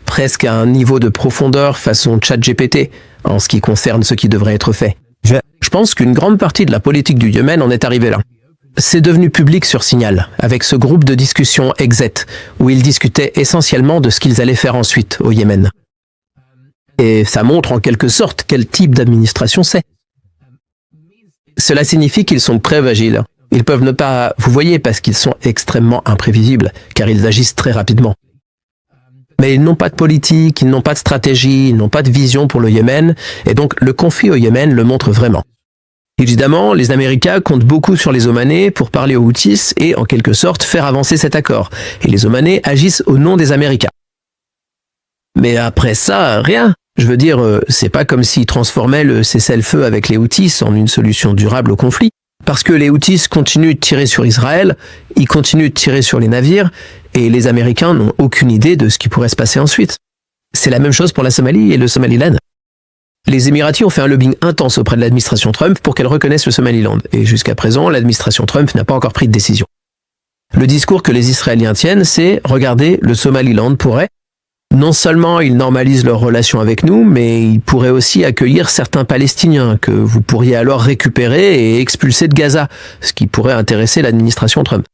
presque à un niveau de profondeur façon ChatGPT, en ce qui concerne ce qui devrait être fait. Je pense qu'une grande partie de la politique du Yémen en est arrivée là. C'est devenu public sur Signal, avec ce groupe de discussion Exet, où ils discutaient essentiellement de ce qu'ils allaient faire ensuite au Yémen. Et ça montre en quelque sorte quel type d'administration c'est. Cela signifie qu'ils sont très agiles. Ils peuvent ne pas vous voyez parce qu'ils sont extrêmement imprévisibles, car ils agissent très rapidement. Mais ils n'ont pas de politique, ils n'ont pas de stratégie, ils n'ont pas de vision pour le Yémen, et donc le conflit au Yémen le montre vraiment. Évidemment, les Américains comptent beaucoup sur les Omanais pour parler aux Houthis et, en quelque sorte, faire avancer cet accord. Et les Omanais agissent au nom des Américains. Mais après ça, rien. Je veux dire, c'est pas comme s'ils transformaient le cessez-le-feu avec les Houthis en une solution durable au conflit. Parce que les Houthis continuent de tirer sur Israël, ils continuent de tirer sur les navires, et les Américains n'ont aucune idée de ce qui pourrait se passer ensuite. C'est la même chose pour la Somalie et le Somaliland. Les Émiratis ont fait un lobbying intense auprès de l'administration Trump pour qu'elle reconnaisse le Somaliland, et jusqu'à présent, l'administration Trump n'a pas encore pris de décision. Le discours que les Israéliens tiennent, c'est « Regardez, le Somaliland pourrait… » Non seulement ils normalisent leurs relations avec nous, mais ils pourraient aussi accueillir certains Palestiniens que vous pourriez alors récupérer et expulser de Gaza, ce qui pourrait intéresser l'administration Trump.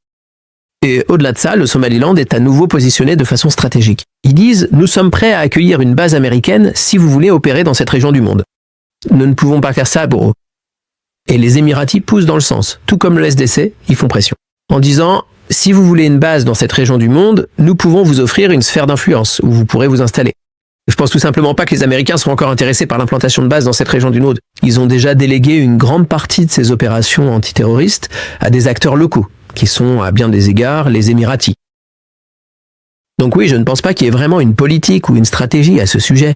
Et au-delà de ça, le Somaliland est à nouveau positionné de façon stratégique. Ils disent « Nous sommes prêts à accueillir une base américaine si vous voulez opérer dans cette région du monde. Nous ne pouvons pas faire ça, Boro. » Et les Émiratis poussent dans le sens, tout comme le SDC, ils font pression. En disant « Si vous voulez une base dans cette région du monde, nous pouvons vous offrir une sphère d'influence où vous pourrez vous installer. » Je pense tout simplement pas que les Américains sont encore intéressés par l'implantation de bases dans cette région du monde. Ils ont déjà délégué une grande partie de ces opérations antiterroristes à des acteurs locaux, qui sont à bien des égards les Émiratis. Donc oui, je ne pense pas qu'il y ait vraiment une politique ou une stratégie à ce sujet.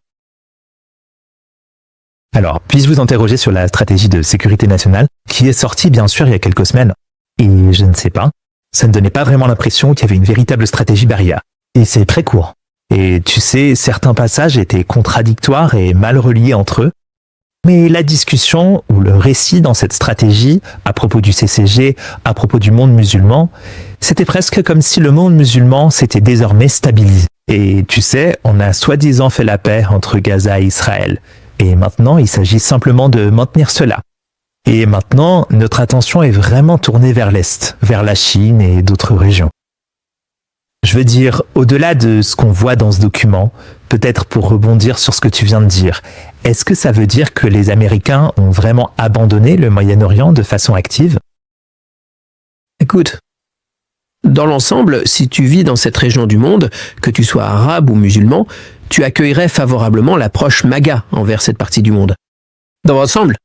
Alors, puis-je vous interroger sur la stratégie de sécurité nationale, qui est sortie bien sûr il y a quelques semaines. Et je ne sais pas, ça ne donnait pas vraiment l'impression qu'il y avait une véritable stratégie barrière. Et c'est très court. Et tu sais, certains passages étaient contradictoires et mal reliés entre eux. Mais la discussion ou le récit dans cette stratégie, à propos du CCG, à propos du monde musulman, c'était presque comme si le monde musulman s'était désormais stabilisé. Et tu sais, on a soi-disant fait la paix entre Gaza et Israël. Et maintenant, il s'agit simplement de maintenir cela. Et maintenant, notre attention est vraiment tournée vers l'Est, vers la Chine et d'autres régions. Je veux dire, au-delà de ce qu'on voit dans ce document, peut-être pour rebondir sur ce que tu viens de dire, est-ce que ça veut dire que les Américains ont vraiment abandonné le Moyen-Orient de façon active? Écoute, dans l'ensemble, si tu vis dans cette région du monde, que tu sois arabe ou musulman, tu accueillerais favorablement l'approche MAGA envers cette partie du monde. Dans l'ensemble.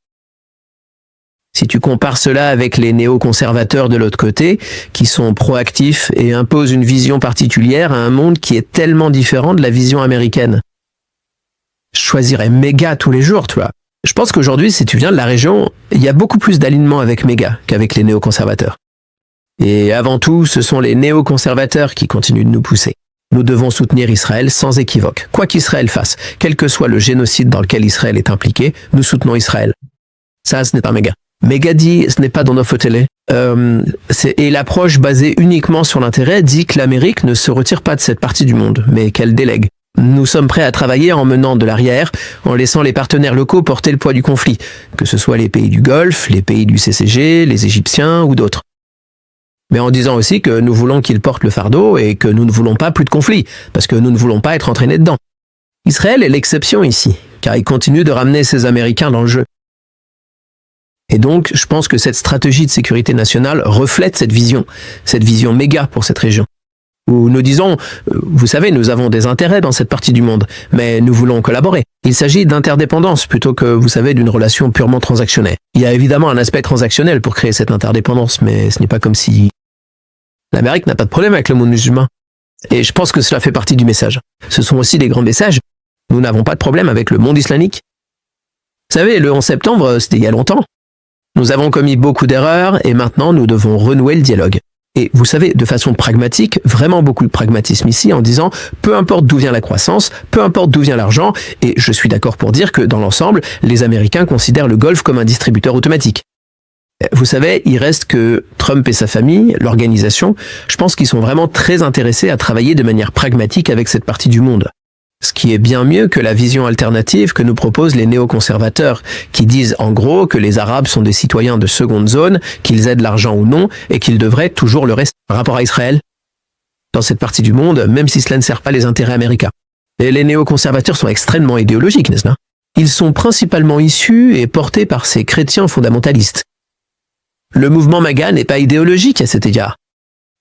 Si tu compares cela avec les néoconservateurs de l'autre côté, qui sont proactifs et imposent une vision particulière à un monde qui est tellement différent de la vision américaine. Je choisirais méga tous les jours, tu vois. Je pense qu'aujourd'hui, si tu viens de la région, il y a beaucoup plus d'alignement avec méga qu'avec les néoconservateurs. Et avant tout, ce sont les néoconservateurs qui continuent de nous pousser. Nous devons soutenir Israël sans équivoque. Quoi qu'Israël fasse, quel que soit le génocide dans lequel Israël est impliqué, nous soutenons Israël. Ça, ce n'est pas méga. Méga dit, ce n'est pas dans nos télé. Et l'approche basée uniquement sur l'intérêt dit que l'Amérique ne se retire pas de cette partie du monde, mais qu'elle délègue. Nous sommes prêts à travailler en menant de l'arrière, en laissant les partenaires locaux porter le poids du conflit, que ce soit les pays du Golfe, les pays du CCG, les Égyptiens ou d'autres. Mais en disant aussi que nous voulons qu'ils portent le fardeau et que nous ne voulons pas plus de conflits, parce que nous ne voulons pas être entraînés dedans. Israël est l'exception ici, car il continue de ramener ses Américains dans le jeu. Et donc, je pense que cette stratégie de sécurité nationale reflète cette vision méga pour cette région. Où nous disons, vous savez, nous avons des intérêts dans cette partie du monde, mais nous voulons collaborer. Il s'agit d'interdépendance plutôt que, vous savez, d'une relation purement transactionnelle. Il y a évidemment un aspect transactionnel pour créer cette interdépendance, mais ce n'est pas comme si l'Amérique n'a pas de problème avec le monde musulman. Et je pense que cela fait partie du message. Ce sont aussi des grands messages. Nous n'avons pas de problème avec le monde islamique. Vous savez, le 11 septembre, c'était il y a longtemps. Nous avons commis beaucoup d'erreurs et maintenant nous devons renouer le dialogue. Et vous savez, de façon pragmatique, vraiment beaucoup de pragmatisme ici en disant peu importe d'où vient la croissance, peu importe d'où vient l'argent, et je suis d'accord pour dire que dans l'ensemble, les Américains considèrent le Golfe comme un distributeur automatique. Vous savez, il reste que Trump et sa famille, l'organisation, je pense qu'ils sont vraiment très intéressés à travailler de manière pragmatique avec cette partie du monde. Ce qui est bien mieux que la vision alternative que nous proposent les néoconservateurs, qui disent en gros que les Arabes sont des citoyens de seconde zone, qu'ils aident l'argent ou non, et qu'ils devraient toujours le rester. Par rapport à Israël, dans cette partie du monde, même si cela ne sert pas les intérêts américains. Et les néoconservateurs sont extrêmement idéologiques, n'est-ce pas? Ils sont principalement issus et portés par ces chrétiens fondamentalistes. Le mouvement MAGA n'est pas idéologique à cet égard.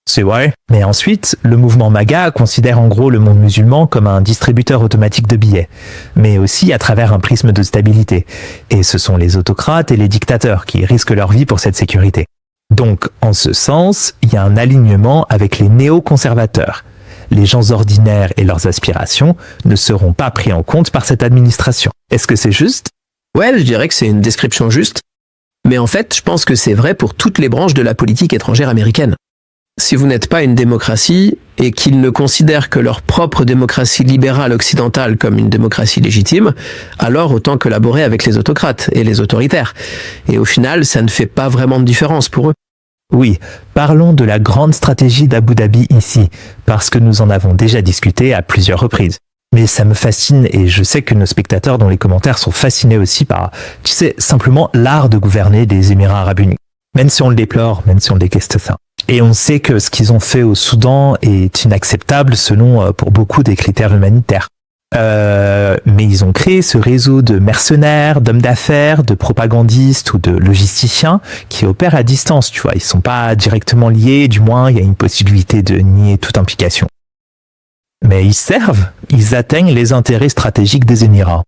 C'est vrai. Mais ensuite, le mouvement MAGA considère en gros le monde musulman comme un distributeur automatique de billets, mais aussi à travers un prisme de stabilité. Et ce sont les autocrates et les dictateurs qui risquent leur vie pour cette sécurité. Donc, en ce sens, il y a un alignement avec les néoconservateurs. Les gens ordinaires et leurs aspirations ne seront pas pris en compte par cette administration. Est-ce que c'est juste? Ouais, je dirais que c'est une description juste. Mais en fait, je pense que c'est vrai pour toutes les branches de la politique étrangère américaine. Si vous n'êtes pas une démocratie et qu'ils ne considèrent que leur propre démocratie libérale occidentale comme une démocratie légitime, alors autant collaborer avec les autocrates et les autoritaires. Et au final, ça ne fait pas vraiment de différence pour eux. Oui, parlons de la grande stratégie d'Abu Dhabi ici, parce que nous en avons déjà discuté à plusieurs reprises. Mais ça me fascine et je sais que nos spectateurs dans les commentaires sont fascinés aussi par, tu sais, simplement l'art de gouverner des Émirats Arabes Unis. Même si on le déplore, même si on déteste ça. Et on sait que ce qu'ils ont fait au Soudan est inacceptable selon, pour beaucoup, des critères humanitaires. Mais ils ont créé ce réseau de mercenaires, d'hommes d'affaires, de propagandistes ou de logisticiens qui opèrent à distance, tu vois. Ils sont pas directement liés, du moins, il y a une possibilité de nier toute implication. Mais ils servent, ils atteignent les intérêts stratégiques des Émirats.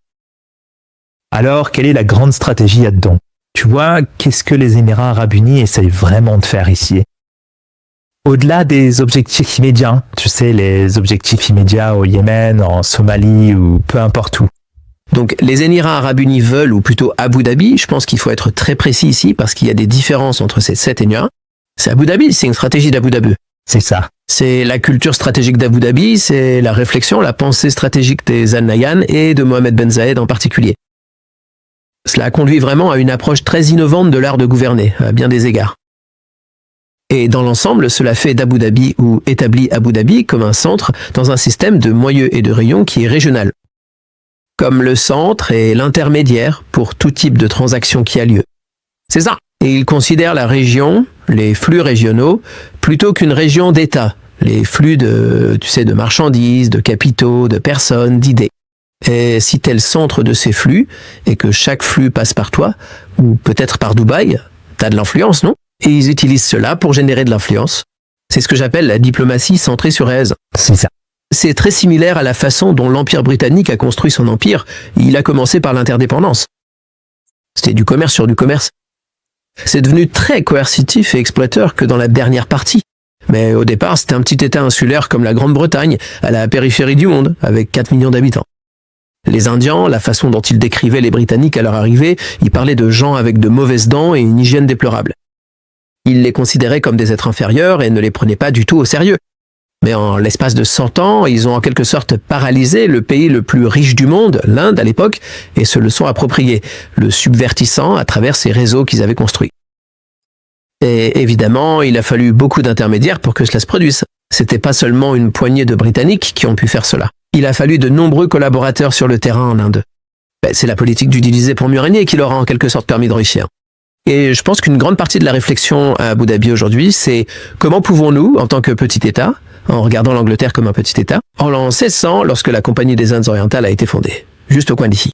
Alors, quelle est la grande stratégie là-dedans? Tu vois, qu'est-ce que les Émirats Arabes Unis essayent vraiment de faire ici? Au-delà des objectifs immédiats, tu sais, les objectifs immédiats au Yémen, en Somalie ou peu importe où. Donc les Émirats Arabes Unis veulent, ou plutôt Abu Dhabi, je pense qu'il faut être très précis ici parce qu'il y a des différences entre ces 7 Émirats. C'est Abu Dhabi, c'est une stratégie d'Abu Dhabi. C'est ça. C'est la culture stratégique d'Abu Dhabi, c'est la réflexion, la pensée stratégique des Al Nahyan et de Mohamed Ben Zayed en particulier. Cela conduit vraiment à une approche très innovante de l'art de gouverner, à bien des égards. Et dans l'ensemble, cela fait d'Abu Dhabi ou établit Abu Dhabi comme un centre dans un système de moyeux et de rayons qui est régional. Comme le centre et l'intermédiaire pour tout type de transaction qui a lieu. C'est ça. Et il considère la région, les flux régionaux, plutôt qu'une région d'État, les flux de marchandises, de capitaux, de personnes, d'idées. Et si t'es le centre de ces flux, et que chaque flux passe par toi, ou peut-être par Dubaï, t'as de l'influence, non? Et ils utilisent cela pour générer de l'influence. C'est ce que j'appelle la diplomatie centrée sur aise. C'est ça. C'est très similaire à la façon dont l'Empire britannique a construit son empire. Il a commencé par l'interdépendance. C'était du commerce sur du commerce. C'est devenu très coercitif et exploiteur que dans la dernière partie. Mais au départ, c'était un petit État insulaire comme la Grande-Bretagne, à la périphérie du monde, avec 4 millions d'habitants. Les Indiens, la façon dont ils décrivaient les Britanniques à leur arrivée, ils parlaient de gens avec de mauvaises dents et une hygiène déplorable. Ils les considéraient comme des êtres inférieurs et ne les prenaient pas du tout au sérieux. Mais en l'espace de 100 ans, ils ont en quelque sorte paralysé le pays le plus riche du monde, l'Inde à l'époque, et se le sont approprié, le subvertissant à travers ces réseaux qu'ils avaient construits. Et évidemment, il a fallu beaucoup d'intermédiaires pour que cela se produise. C'était pas seulement une poignée de Britanniques qui ont pu faire cela. Il a fallu de nombreux collaborateurs sur le terrain en Inde. C'est la politique du diviser pour mieux régner qui leur a en quelque sorte permis d'enrichir. Et je pense qu'une grande partie de la réflexion à Abu Dhabi aujourd'hui, c'est comment pouvons-nous, en tant que petit État, en regardant l'Angleterre comme un petit État, en l'an 1600, lorsque la Compagnie des Indes orientales a été fondée, juste au coin d'ici.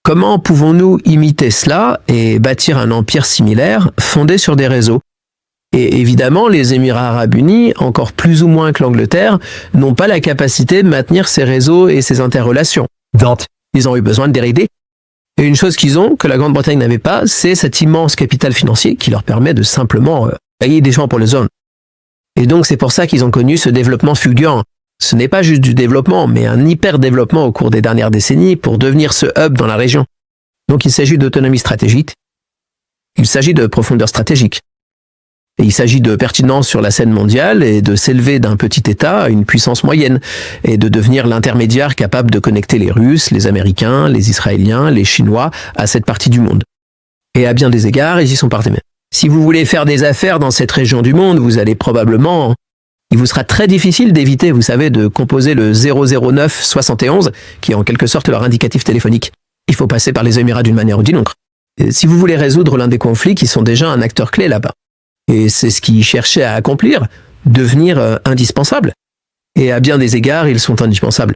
Comment pouvons-nous imiter cela et bâtir un empire similaire fondé sur des réseaux? Et évidemment, les Émirats Arabes Unis, encore plus ou moins que l'Angleterre, n'ont pas la capacité de maintenir ces réseaux et ces interrelations. Dante. Ils ont eu besoin de dérider. Et une chose qu'ils ont, que la Grande-Bretagne n'avait pas, c'est cet immense capital financier qui leur permet de simplement payer des gens pour les zones. Et donc c'est pour ça qu'ils ont connu ce développement fulgurant. Ce n'est pas juste du développement, mais un hyper-développement au cours des dernières décennies pour devenir ce hub dans la région. Donc il s'agit d'autonomie stratégique, il s'agit de profondeur stratégique. Et il s'agit de pertinence sur la scène mondiale et de s'élever d'un petit État à une puissance moyenne et de devenir l'intermédiaire capable de connecter les Russes, les Américains, les Israéliens, les Chinois à cette partie du monde. Et à bien des égards, ils y sont partis même. Si vous voulez faire des affaires dans cette région du monde, vous allez probablement... Il vous sera très difficile d'éviter, vous savez, de composer le 009 71, qui est en quelque sorte leur indicatif téléphonique. Il faut passer par les Émirats d'une manière ou d'une autre. Et si vous voulez résoudre l'un des conflits qui sont déjà un acteur clé là-bas. Et c'est ce qu'ils cherchaient à accomplir, devenir indispensables. Et à bien des égards, ils sont indispensables.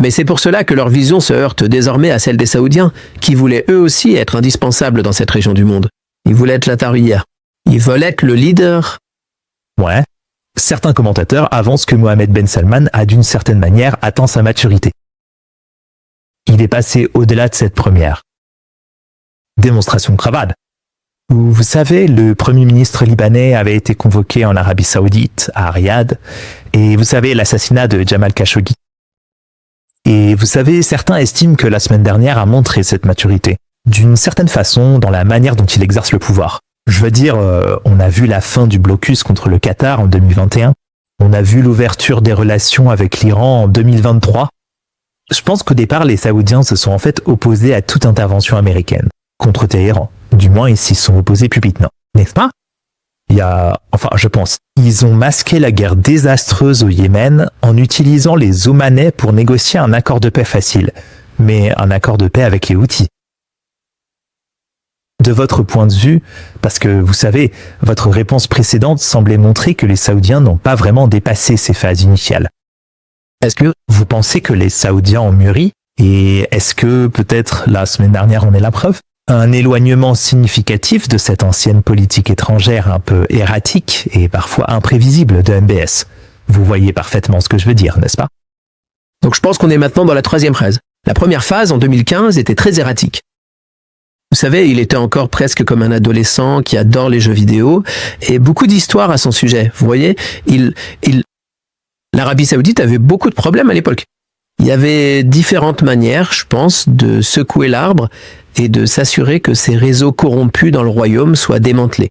Mais c'est pour cela que leur vision se heurte désormais à celle des Saoudiens, qui voulaient eux aussi être indispensables dans cette région du monde. Ils voulaient être la Tarwiyya. Ils veulent être le leader. Ouais. Certains commentateurs avancent que Mohamed Ben Salman a d'une certaine manière atteint sa maturité. Il est passé au-delà de cette première démonstration de cravate. Vous savez, le premier ministre libanais avait été convoqué en Arabie Saoudite, à Riyad, et vous savez, l'assassinat de Jamal Khashoggi. Et vous savez, certains estiment que la semaine dernière a montré cette maturité, d'une certaine façon, dans la manière dont il exerce le pouvoir. Je veux dire, on a vu la fin du blocus contre le Qatar en 2021, on a vu l'ouverture des relations avec l'Iran en 2023. Je pense qu'au départ, les Saoudiens se sont en fait opposés à toute intervention américaine contre Téhéran. Du moins, ils s'y sont opposés publiquement, n'est-ce pas? je pense, ils ont masqué la guerre désastreuse au Yémen en utilisant les Omanais pour négocier un accord de paix facile, mais un accord de paix avec les Houthis. De votre point de vue, parce que vous savez, votre réponse précédente semblait montrer que les Saoudiens n'ont pas vraiment dépassé ces phases initiales. Est-ce que vous pensez que les Saoudiens ont mûri? Et est-ce que, peut-être, la semaine dernière en est la preuve, un éloignement significatif de cette ancienne politique étrangère un peu erratique et parfois imprévisible de MBS? Vous voyez parfaitement ce que je veux dire, n'est-ce pas? Donc je pense qu'on est maintenant dans la troisième phase. La première phase, en 2015, était très erratique. Vous savez, il était encore presque comme un adolescent qui adore les jeux vidéo et beaucoup d'histoires à son sujet. Vous voyez, l'Arabie Saoudite avait beaucoup de problèmes à l'époque. Il y avait différentes manières, je pense, de secouer l'arbre et de s'assurer que ces réseaux corrompus dans le royaume soient démantelés.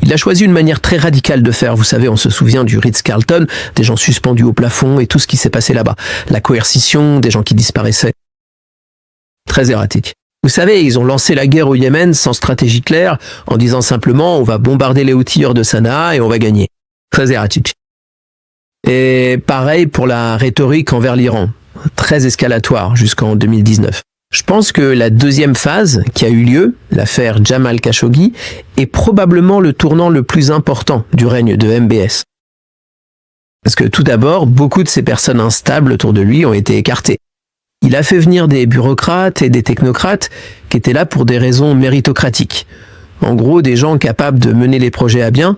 Il a choisi une manière très radicale de faire. Vous savez, on se souvient du Ritz-Carlton, des gens suspendus au plafond et tout ce qui s'est passé là-bas. La coercition, des gens qui disparaissaient. Très erratique. Vous savez, ils ont lancé la guerre au Yémen sans stratégie claire, en disant simplement on va bombarder les Houthis hors de Sanaa et on va gagner. Très erratique. Et pareil pour la rhétorique envers l'Iran. Très escalatoire jusqu'en 2019. Je pense que la deuxième phase qui a eu lieu, l'affaire Jamal Khashoggi, est probablement le tournant le plus important du règne de MBS. Parce que tout d'abord, beaucoup de ces personnes instables autour de lui ont été écartées. Il a fait venir des bureaucrates et des technocrates qui étaient là pour des raisons méritocratiques. En gros, des gens capables de mener les projets à bien,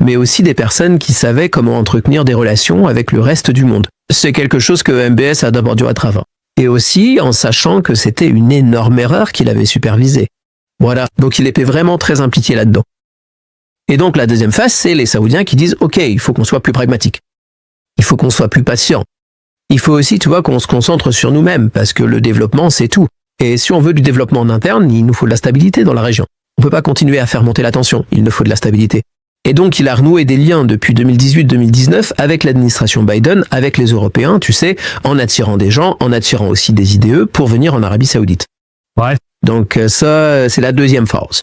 mais aussi des personnes qui savaient comment entretenir des relations avec le reste du monde. C'est quelque chose que MBS a d'abord dû à travers. Et aussi en sachant que c'était une énorme erreur qu'il avait supervisée. Voilà, donc il était vraiment très impliqué là-dedans. Et donc la deuxième phase, c'est les Saoudiens qui disent « Ok, il faut qu'on soit plus pragmatique. Il faut qu'on soit plus patient. Il faut aussi, tu vois, qu'on se concentre sur nous-mêmes, parce que le développement, c'est tout. Et si on veut du développement en interne, il nous faut de la stabilité dans la région. On ne peut pas continuer à faire monter la tension, il nous faut de la stabilité. » Et donc, il a renoué des liens depuis 2018-2019 avec l'administration Biden, avec les Européens, tu sais, en attirant des gens, en attirant aussi des IDE pour venir en Arabie Saoudite. Ouais. Donc ça, c'est la deuxième phase.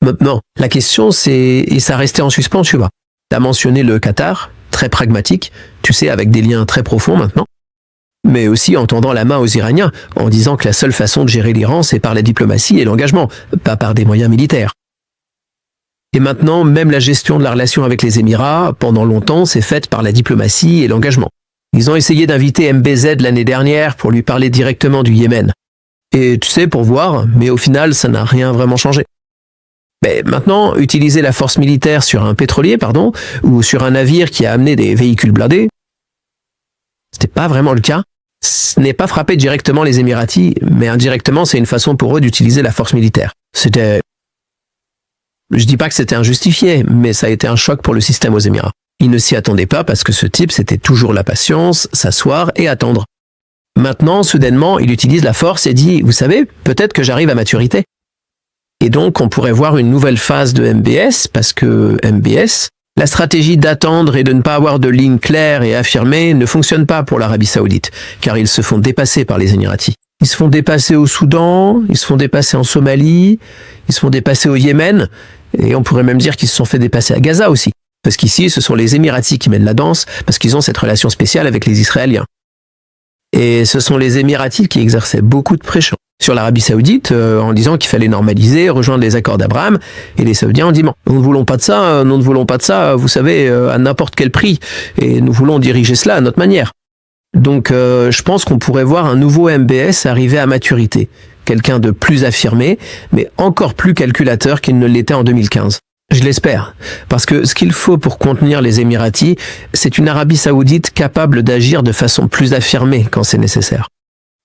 Maintenant, la question c'est, et ça restait en suspens, tu vois. Tu as mentionné le Qatar, très pragmatique, tu sais, avec des liens très profonds maintenant, mais aussi en tendant la main aux Iraniens, en disant que la seule façon de gérer l'Iran, c'est par la diplomatie et l'engagement, pas par des moyens militaires. Et maintenant, même la gestion de la relation avec les Émirats, pendant longtemps, c'est faite par la diplomatie et l'engagement. Ils ont essayé d'inviter MBZ l'année dernière pour lui parler directement du Yémen. Et tu sais, pour voir, mais au final, ça n'a rien vraiment changé. Mais maintenant, utiliser la force militaire sur un pétrolier, ou sur un navire qui a amené des véhicules blindés, c'était pas vraiment le cas. Ce n'est pas frapper directement les Émiratis, mais indirectement, c'est une façon pour eux d'utiliser la force militaire. Je dis pas que c'était injustifié, mais ça a été un choc pour le système aux Émirats. Ils ne s'y attendaient pas parce que ce type, c'était toujours la patience, s'asseoir et attendre. Maintenant, soudainement, il utilise la force et dit « Vous savez, peut-être que j'arrive à maturité. » Et donc, on pourrait voir une nouvelle phase de MBS parce que MBS, la stratégie d'attendre et de ne pas avoir de ligne claire et affirmée ne fonctionne pas pour l'Arabie Saoudite, car ils se font dépasser par les Émiratis. Ils se font dépasser au Soudan, ils se font dépasser en Somalie, ils se font dépasser au Yémen, et on pourrait même dire qu'ils se sont fait dépasser à Gaza aussi. Parce qu'ici, ce sont les Émiratis qui mènent la danse, parce qu'ils ont cette relation spéciale avec les Israéliens. Et ce sont les Émiratis qui exerçaient beaucoup de pression sur l'Arabie Saoudite, en disant qu'il fallait normaliser, rejoindre les accords d'Abraham, et les Saoudiens ont dit « Bon, nous ne voulons pas de ça, vous savez, à n'importe quel prix, et nous voulons diriger cela à notre manière. » Donc je pense qu'on pourrait voir un nouveau MBS arriver à maturité. Quelqu'un de plus affirmé, mais encore plus calculateur qu'il ne l'était en 2015. Je l'espère. Parce que ce qu'il faut pour contenir les Émiratis, c'est une Arabie Saoudite capable d'agir de façon plus affirmée quand c'est nécessaire.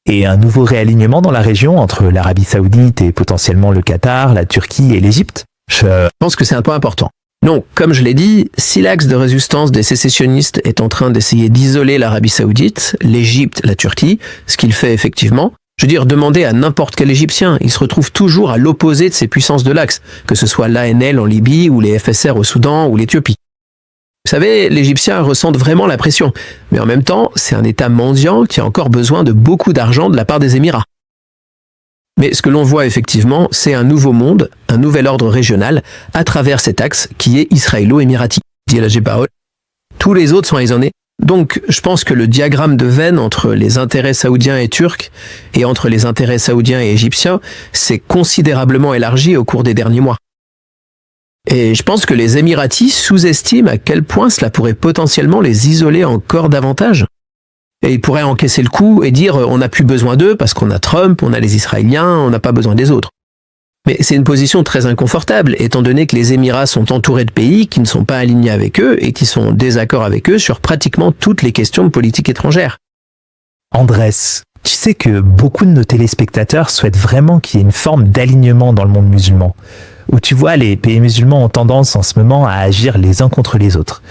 Et un nouveau réalignement dans la région entre l'Arabie Saoudite et potentiellement le Qatar, la Turquie et l'Égypte? Je pense que c'est un point important. Donc, comme je l'ai dit, si l'axe de résistance des sécessionnistes est en train d'essayer d'isoler l'Arabie Saoudite, l'Égypte, la Turquie, ce qu'il fait effectivement, je veux dire, demandez à n'importe quel Égyptien, il se retrouve toujours à l'opposé de ces puissances de l'axe, que ce soit l'ANL en Libye ou les FSR au Soudan ou l'Éthiopie. Vous savez, l'Égyptien ressentent vraiment la pression, mais en même temps, c'est un État mendiant qui a encore besoin de beaucoup d'argent de la part des Émirats. Mais ce que l'on voit effectivement, c'est un nouveau monde, un nouvel ordre régional, à travers cet axe qui est israélo-émirati. Tous les autres sont raisonnés. Donc, je pense que le diagramme de Venn entre les intérêts saoudiens et turcs et entre les intérêts saoudiens et égyptiens s'est considérablement élargi au cours des derniers mois. Et je pense que les Émiratis sous-estiment à quel point cela pourrait potentiellement les isoler encore davantage. Et ils pourraient encaisser le coup et dire on n'a plus besoin d'eux parce qu'on a Trump, on a les Israéliens, on n'a pas besoin des autres. Mais c'est une position très inconfortable, étant donné que les Émirats sont entourés de pays qui ne sont pas alignés avec eux et qui sont en désaccord avec eux sur pratiquement toutes les questions de politique étrangère. Andrés, tu sais que beaucoup de nos téléspectateurs souhaitent vraiment qu'il y ait une forme d'alignement dans le monde musulman, où tu vois les pays musulmans ont tendance en ce moment à agir les uns contre les autres,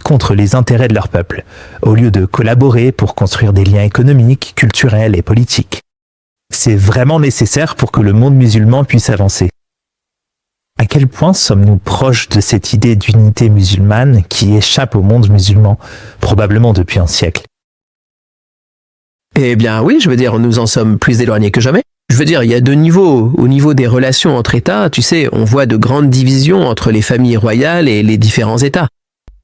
contre les intérêts de leur peuple, au lieu de collaborer pour construire des liens économiques, culturels et politiques. C'est vraiment nécessaire pour que le monde musulman puisse avancer. À quel point sommes-nous proches de cette idée d'unité musulmane qui échappe au monde musulman, probablement depuis un siècle? Eh bien oui, je veux dire, nous en sommes plus éloignés que jamais. Je veux dire, il y a deux niveaux. Au niveau des relations entre États, tu sais, on voit de grandes divisions entre les familles royales et les différents États.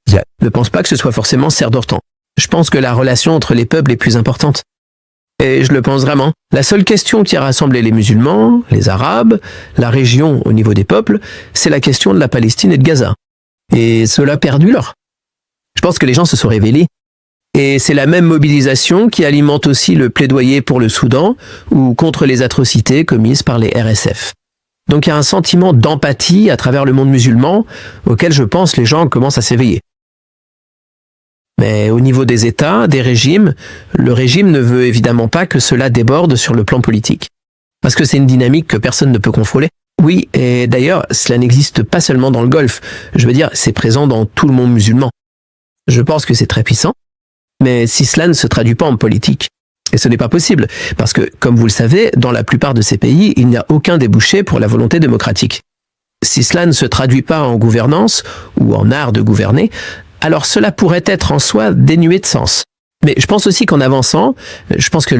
Je ne pense pas que ce soit forcément serre d'ortant. Je pense que la relation entre les peuples est plus importante. Et je le pense vraiment. La seule question qui a rassemblé les musulmans, les arabes, la région au niveau des peuples, c'est la question de la Palestine et de Gaza. Et cela a perdu l'or. Je pense que les gens se sont révélés. Et c'est la même mobilisation qui alimente aussi le plaidoyer pour le Soudan ou contre les atrocités commises par les RSF. Donc il y a un sentiment d'empathie à travers le monde musulman auquel je pense les gens commencent à s'éveiller. Mais au niveau des États, des régimes, le régime ne veut évidemment pas que cela déborde sur le plan politique. Parce que c'est une dynamique que personne ne peut contrôler. Oui, et d'ailleurs, cela n'existe pas seulement dans le Golfe. Je veux dire, c'est présent dans tout le monde musulman. Je pense que c'est très puissant. Mais si cela ne se traduit pas en politique, et ce n'est pas possible, parce que, comme vous le savez, dans la plupart de ces pays, il n'y a aucun débouché pour la volonté démocratique. Si cela ne se traduit pas en gouvernance, ou en art de gouverner, alors cela pourrait être en soi dénué de sens. Mais je pense aussi qu'en avançant, je pense que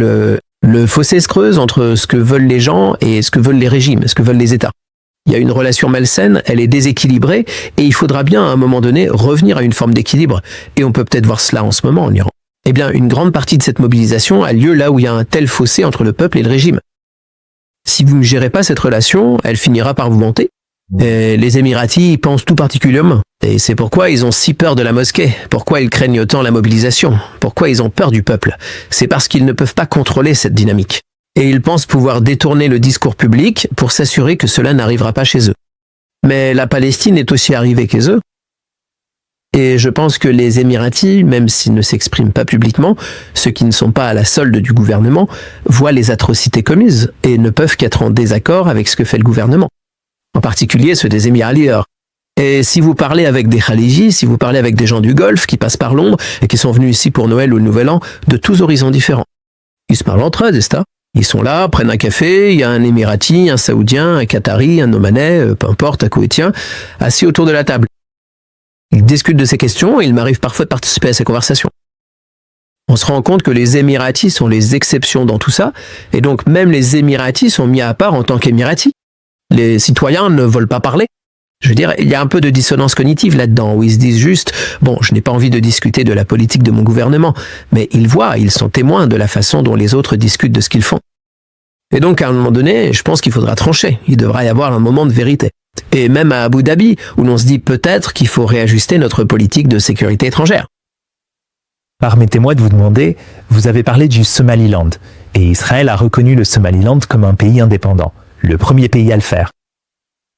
le fossé se creuse entre ce que veulent les gens et ce que veulent les régimes, ce que veulent les États. Il y a une relation malsaine, elle est déséquilibrée, et il faudra bien à un moment donné revenir à une forme d'équilibre. Et on peut peut-être voir cela en ce moment en Iran. Eh bien, une grande partie de cette mobilisation a lieu là où il y a un tel fossé entre le peuple et le régime. Si vous ne gérez pas cette relation, elle finira par vous monter. Et les Émiratis y pensent tout particulièrement. Et c'est pourquoi ils ont si peur de la mosquée, pourquoi ils craignent autant la mobilisation, pourquoi ils ont peur du peuple. C'est parce qu'ils ne peuvent pas contrôler cette dynamique. Et ils pensent pouvoir détourner le discours public pour s'assurer que cela n'arrivera pas chez eux. Mais la Palestine est aussi arrivée chez eux. Et je pense que les Émiratis, même s'ils ne s'expriment pas publiquement, ceux qui ne sont pas à la solde du gouvernement, voient les atrocités commises et ne peuvent qu'être en désaccord avec ce que fait le gouvernement. En particulier ceux des Émirats libres. Et si vous parlez avec des Khalijis, si vous parlez avec des gens du Golfe qui passent par Londres et qui sont venus ici pour Noël ou le Nouvel An, de tous horizons différents. Ils se parlent entre eux, n'est-ce pas ? Ils sont là, prennent un café, il y a un Émirati, un Saoudien, un Qatari, un Omanais, peu importe, un Koweïtien, assis autour de la table. Ils discutent de ces questions et il m'arrive parfois de participer à ces conversations. On se rend compte que les Émiratis sont les exceptions dans tout ça, et donc même les Émiratis sont mis à part en tant qu'Émiratis. Les citoyens ne veulent pas parler. Je veux dire, il y a un peu de dissonance cognitive là-dedans, où ils se disent juste « Bon, je n'ai pas envie de discuter de la politique de mon gouvernement », mais ils voient, ils sont témoins de la façon dont les autres discutent de ce qu'ils font. Et donc, à un moment donné, je pense qu'il faudra trancher. Il devra y avoir un moment de vérité. Et même à Abu Dhabi, où l'on se dit peut-être qu'il faut réajuster notre politique de sécurité étrangère. Permettez-moi de vous demander, vous avez parlé du Somaliland, et Israël a reconnu le Somaliland comme un pays indépendant, le premier pays à le faire.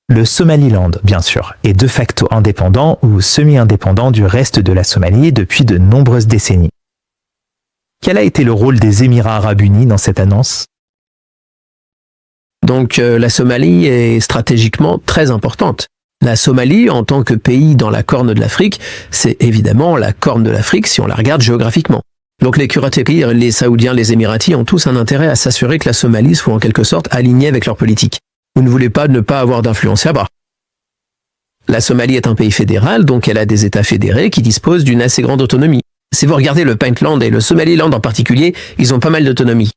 Le Somaliland, bien sûr, est de facto indépendant ou semi-indépendant du reste de la Somalie depuis de nombreuses décennies. Quel a été le rôle des Émirats arabes unis dans cette annonce ? Donc la Somalie est stratégiquement très importante. La Somalie, en tant que pays dans la corne de l'Afrique, c'est évidemment la corne de l'Afrique si on la regarde géographiquement. Donc les Qurateqis, les Saoudiens, les Émiratis ont tous un intérêt à s'assurer que la Somalie soit en quelque sorte alignée avec leur politique. Vous ne voulez pas ne pas avoir d'influence là-bas. La Somalie est un pays fédéral, donc elle a des États fédérés qui disposent d'une assez grande autonomie. Si vous regardez le Puntland et le Somaliland en particulier, ils ont pas mal d'autonomie.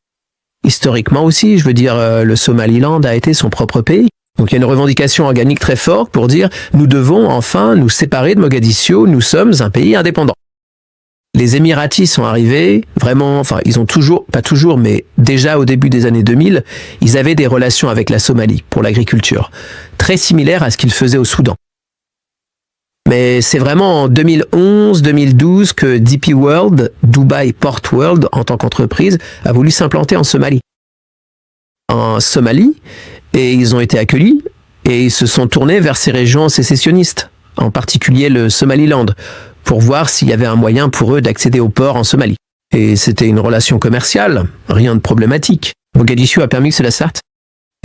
Historiquement aussi, je veux dire, le Somaliland a été son propre pays. Donc il y a une revendication organique très forte pour dire nous devons enfin nous séparer de Mogadiscio, nous sommes un pays indépendant. Les Émiratis sont arrivés, vraiment, enfin ils ont toujours, pas toujours, mais déjà au début des années 2000, ils avaient des relations avec la Somalie pour l'agriculture, très similaires à ce qu'ils faisaient au Soudan. Mais c'est vraiment en 2011-2012 que DP World, Dubai Port World, en tant qu'entreprise, a voulu s'implanter en Somalie. En Somalie, et ils ont été accueillis, et ils se sont tournés vers ces régions sécessionnistes, en particulier le Somaliland, pour voir s'il y avait un moyen pour eux d'accéder au port en Somalie. Et c'était une relation commerciale, rien de problématique. Mogadiscio a permis que cela sorte.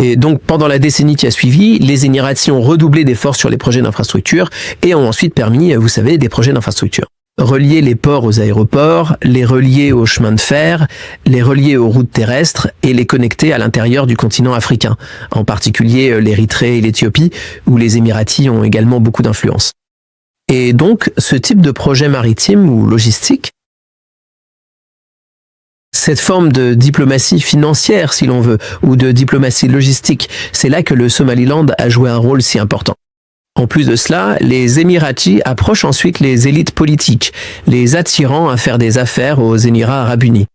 Et donc, pendant la décennie qui a suivi, les Émiratis ont redoublé d'efforts sur les projets d'infrastructure et ont ensuite permis, vous savez, des projets d'infrastructure. Relier les ports aux aéroports, les relier aux chemins de fer, les relier aux routes terrestres et les connecter à l'intérieur du continent africain, en particulier l'Érythrée et l'Éthiopie, où les Émiratis ont également beaucoup d'influence. Et donc, ce type de projet maritime ou logistique, cette forme de diplomatie financière, si l'on veut, ou de diplomatie logistique, c'est là que le Somaliland a joué un rôle si important. En plus de cela, les Émiratis approchent ensuite les élites politiques, les attirant à faire des affaires aux Émirats arabes unis.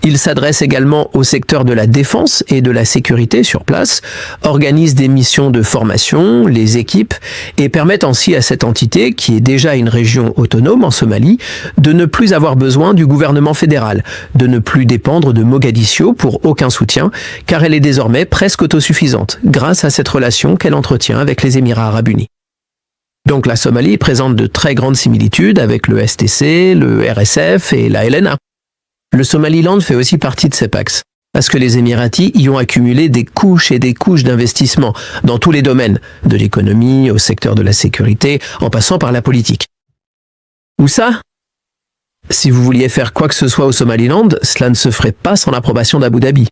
Ils s'adressent également au secteur de la défense et de la sécurité sur place, organisent des missions de formation, les équipes, et permettent ainsi à cette entité, qui est déjà une région autonome en Somalie, de ne plus avoir besoin du gouvernement fédéral, de ne plus dépendre de Mogadiscio pour aucun soutien, car elle est désormais presque autosuffisante, grâce à cette relation qu'elle entretient avec les Émirats arabes unis. Donc la Somalie présente de très grandes similitudes avec le STC, le RSF et la LNA. Le Somaliland fait aussi partie de ces PAX, parce que les Émiratis y ont accumulé des couches et des couches d'investissement dans tous les domaines, de l'économie au secteur de la sécurité, en passant par la politique. Où ça ? Si vous vouliez faire quoi que ce soit au Somaliland, cela ne se ferait pas sans l'approbation d'Abu Dhabi.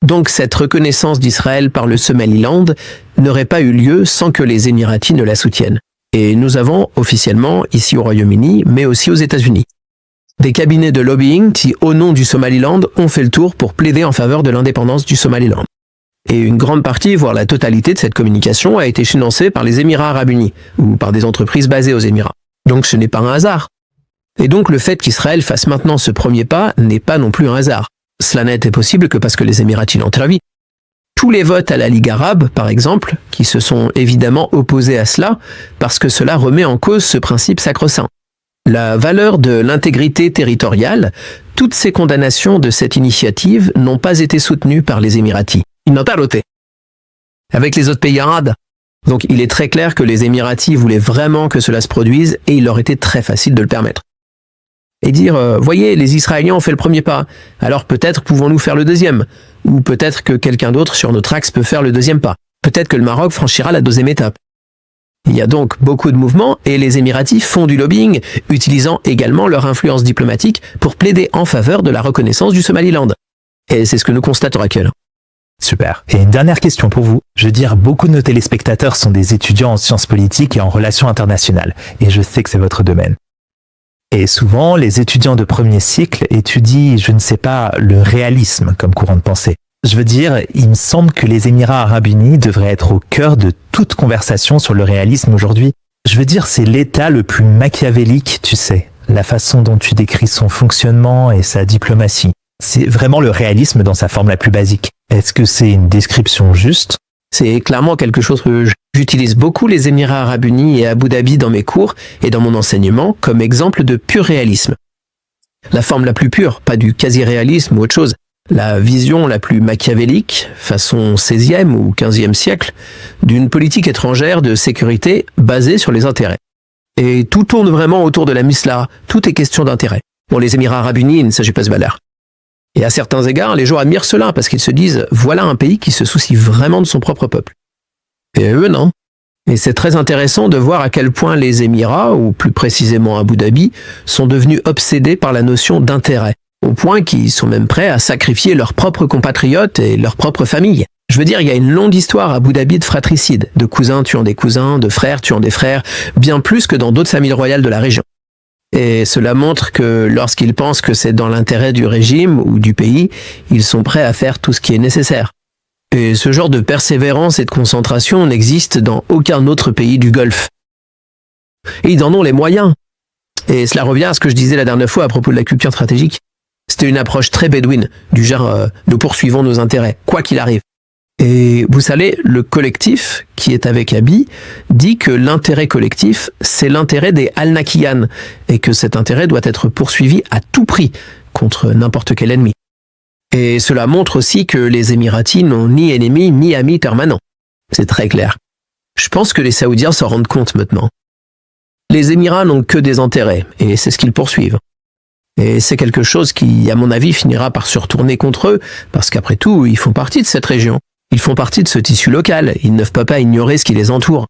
Donc cette reconnaissance d'Israël par le Somaliland n'aurait pas eu lieu sans que les Émiratis ne la soutiennent. Et nous avons officiellement, ici au Royaume-Uni, mais aussi aux États-Unis, des cabinets de lobbying qui, au nom du Somaliland, ont fait le tour pour plaider en faveur de l'indépendance du Somaliland. Et une grande partie, voire la totalité de cette communication a été financée par les Émirats arabes unis, ou par des entreprises basées aux Émirats. Donc ce n'est pas un hasard. Et donc le fait qu'Israël fasse maintenant ce premier pas n'est pas non plus un hasard. Cela n'a été possible que parce que les Émiratis l'ont trahi. Tous les votes à la Ligue arabe, par exemple, qui se sont évidemment opposés à cela, parce que cela remet en cause ce principe sacro-saint. La valeur de l'intégrité territoriale, toutes ces condamnations de cette initiative n'ont pas été soutenues par les Émiratis. Ils n'ont pas voté. Avec les autres pays arabes. Donc il est très clair que les Émiratis voulaient vraiment que cela se produise et il leur était très facile de le permettre. Et dire, voyez, les Israéliens ont fait le premier pas, alors peut-être pouvons-nous faire le deuxième. Ou peut-être que quelqu'un d'autre sur notre axe peut faire le deuxième pas. Peut-être que le Maroc franchira la deuxième étape. Il y a donc beaucoup de mouvements et les Émiratis font du lobbying, utilisant également leur influence diplomatique pour plaider en faveur de la reconnaissance du Somaliland. Et c'est ce que nous constatons actuellement. Super. Et une dernière question pour vous. Je veux dire, beaucoup de nos téléspectateurs sont des étudiants en sciences politiques et en relations internationales. Et je sais que c'est votre domaine. Et souvent, les étudiants de premier cycle étudient, je ne sais pas, le réalisme comme courant de pensée. Je veux dire, il me semble que les Émirats arabes unis devraient être au cœur de toute conversation sur le réalisme aujourd'hui. Je veux dire, c'est l'État le plus machiavélique, tu sais. La façon dont tu décris son fonctionnement et sa diplomatie. C'est vraiment le réalisme dans sa forme la plus basique. Est-ce que c'est une description juste ? C'est clairement quelque chose que j'utilise beaucoup les Émirats arabes unis et Abu Dhabi dans mes cours et dans mon enseignement comme exemple de pur réalisme. La forme la plus pure, pas du quasi-réalisme ou autre chose. La vision la plus machiavélique, façon 16e ou 15e siècle, d'une politique étrangère de sécurité basée sur les intérêts. Et tout tourne vraiment autour de la misla, tout est question d'intérêt. Pour les Émirats arabes unis, il ne s'agit pas de valeur. Et à certains égards, les gens admirent cela parce qu'ils se disent « voilà un pays qui se soucie vraiment de son propre peuple ». Et eux, non. Et c'est très intéressant de voir à quel point les Émirats, ou plus précisément Abu Dhabi, sont devenus obsédés par la notion d'intérêt, au point qu'ils sont même prêts à sacrifier leurs propres compatriotes et leurs propres familles. Je veux dire, il y a une longue histoire à Abu Dhabi de fratricide, de cousins tuant des cousins, de frères tuant des frères, bien plus que dans d'autres familles royales de la région. Et cela montre que lorsqu'ils pensent que c'est dans l'intérêt du régime ou du pays, ils sont prêts à faire tout ce qui est nécessaire. Et ce genre de persévérance et de concentration n'existe dans aucun autre pays du Golfe. Et ils en ont les moyens. Et cela revient à ce que je disais la dernière fois à propos de la culture stratégique. C'était une approche très bédouine, du genre nous poursuivons nos intérêts, quoi qu'il arrive. Et vous savez, le collectif qui est avec Abiy dit que l'intérêt collectif, c'est l'intérêt des Al-Nakiyan, et que cet intérêt doit être poursuivi à tout prix, contre n'importe quel ennemi. Et cela montre aussi que les Émiratis n'ont ni ennemis ni amis permanents. C'est très clair. Je pense que les Saoudiens s'en rendent compte maintenant. Les Émirats n'ont que des intérêts, et c'est ce qu'ils poursuivent. Et c'est quelque chose qui, à mon avis, finira par se retourner contre eux, parce qu'après tout, ils font partie de cette région. Ils font partie de ce tissu local, ils ne peuvent pas ignorer ce qui les entoure.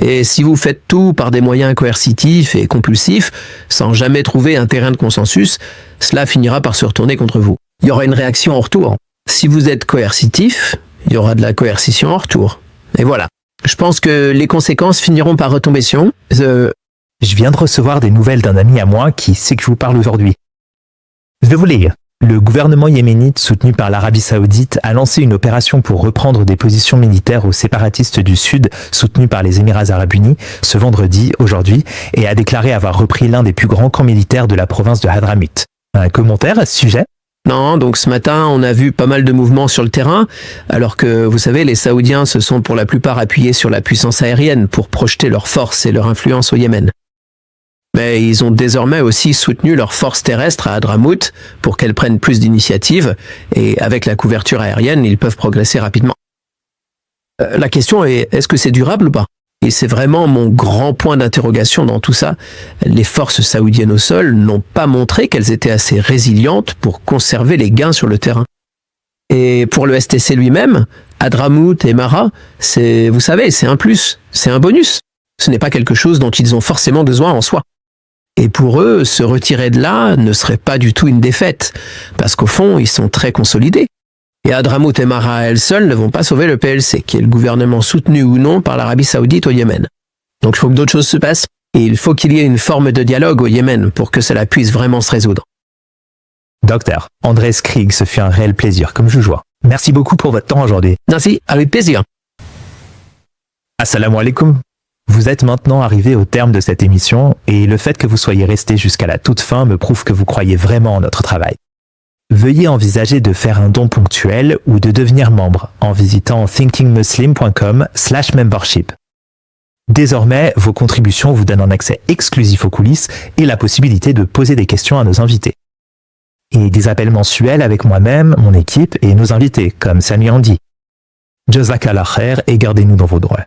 Et si vous faites tout par des moyens coercitifs et compulsifs, sans jamais trouver un terrain de consensus, cela finira par se retourner contre vous. Il y aura une réaction en retour. Si vous êtes coercitif, il y aura de la coercition en retour. Et voilà. Je pense que les conséquences finiront par retomber sur eux. Je viens de recevoir des nouvelles d'un ami à moi qui sait que je vous parle aujourd'hui. Je vais vous lire. Le gouvernement yéménite soutenu par l'Arabie Saoudite a lancé une opération pour reprendre des positions militaires aux séparatistes du Sud soutenus par les Émirats Arabes Unis ce vendredi, aujourd'hui, et a déclaré avoir repris l'un des plus grands camps militaires de la province de Hadramut. Un commentaire à ce sujet ? Non, donc ce matin, on a vu pas mal de mouvements sur le terrain, alors que, vous savez, les Saoudiens se sont pour la plupart appuyés sur la puissance aérienne pour projeter leur force et leur influence au Yémen. Mais ils ont désormais aussi soutenu leurs forces terrestres à Hadramut pour qu'elles prennent plus d'initiatives, et avec la couverture aérienne, ils peuvent progresser rapidement. La question est, est-ce que c'est durable ou pas ? Et c'est vraiment mon grand point d'interrogation dans tout ça. Les forces saoudiennes au sol n'ont pas montré qu'elles étaient assez résilientes pour conserver les gains sur le terrain. Et pour le STC lui-même, Hadramut et Mara, vous savez, c'est un plus, c'est un bonus. Ce n'est pas quelque chose dont ils ont forcément besoin en soi. Et pour eux, se retirer de là ne serait pas du tout une défaite, parce qu'au fond, ils sont très consolidés. Et Hadramut et Mara à elles seules ne vont pas sauver le PLC, qui est le gouvernement soutenu ou non par l'Arabie Saoudite au Yémen. Donc il faut que d'autres choses se passent, et il faut qu'il y ait une forme de dialogue au Yémen pour que cela puisse vraiment se résoudre. Docteur Andrés Krieg, ce fut un réel plaisir, comme je vois. Merci beaucoup pour votre temps aujourd'hui. Merci, avec plaisir. Assalamu alaikum. Vous êtes maintenant arrivé au terme de cette émission et le fait que vous soyez resté jusqu'à la toute fin me prouve que vous croyez vraiment en notre travail. Veuillez envisager de faire un don ponctuel ou de devenir membre en visitant thinkingmuslim.com/membership. Désormais, vos contributions vous donnent un accès exclusif aux coulisses et la possibilité de poser des questions à nos invités. Et des appels mensuels avec moi-même, mon équipe et nos invités, comme Sami Andy. Jazakallah khair et gardez-nous dans vos droits.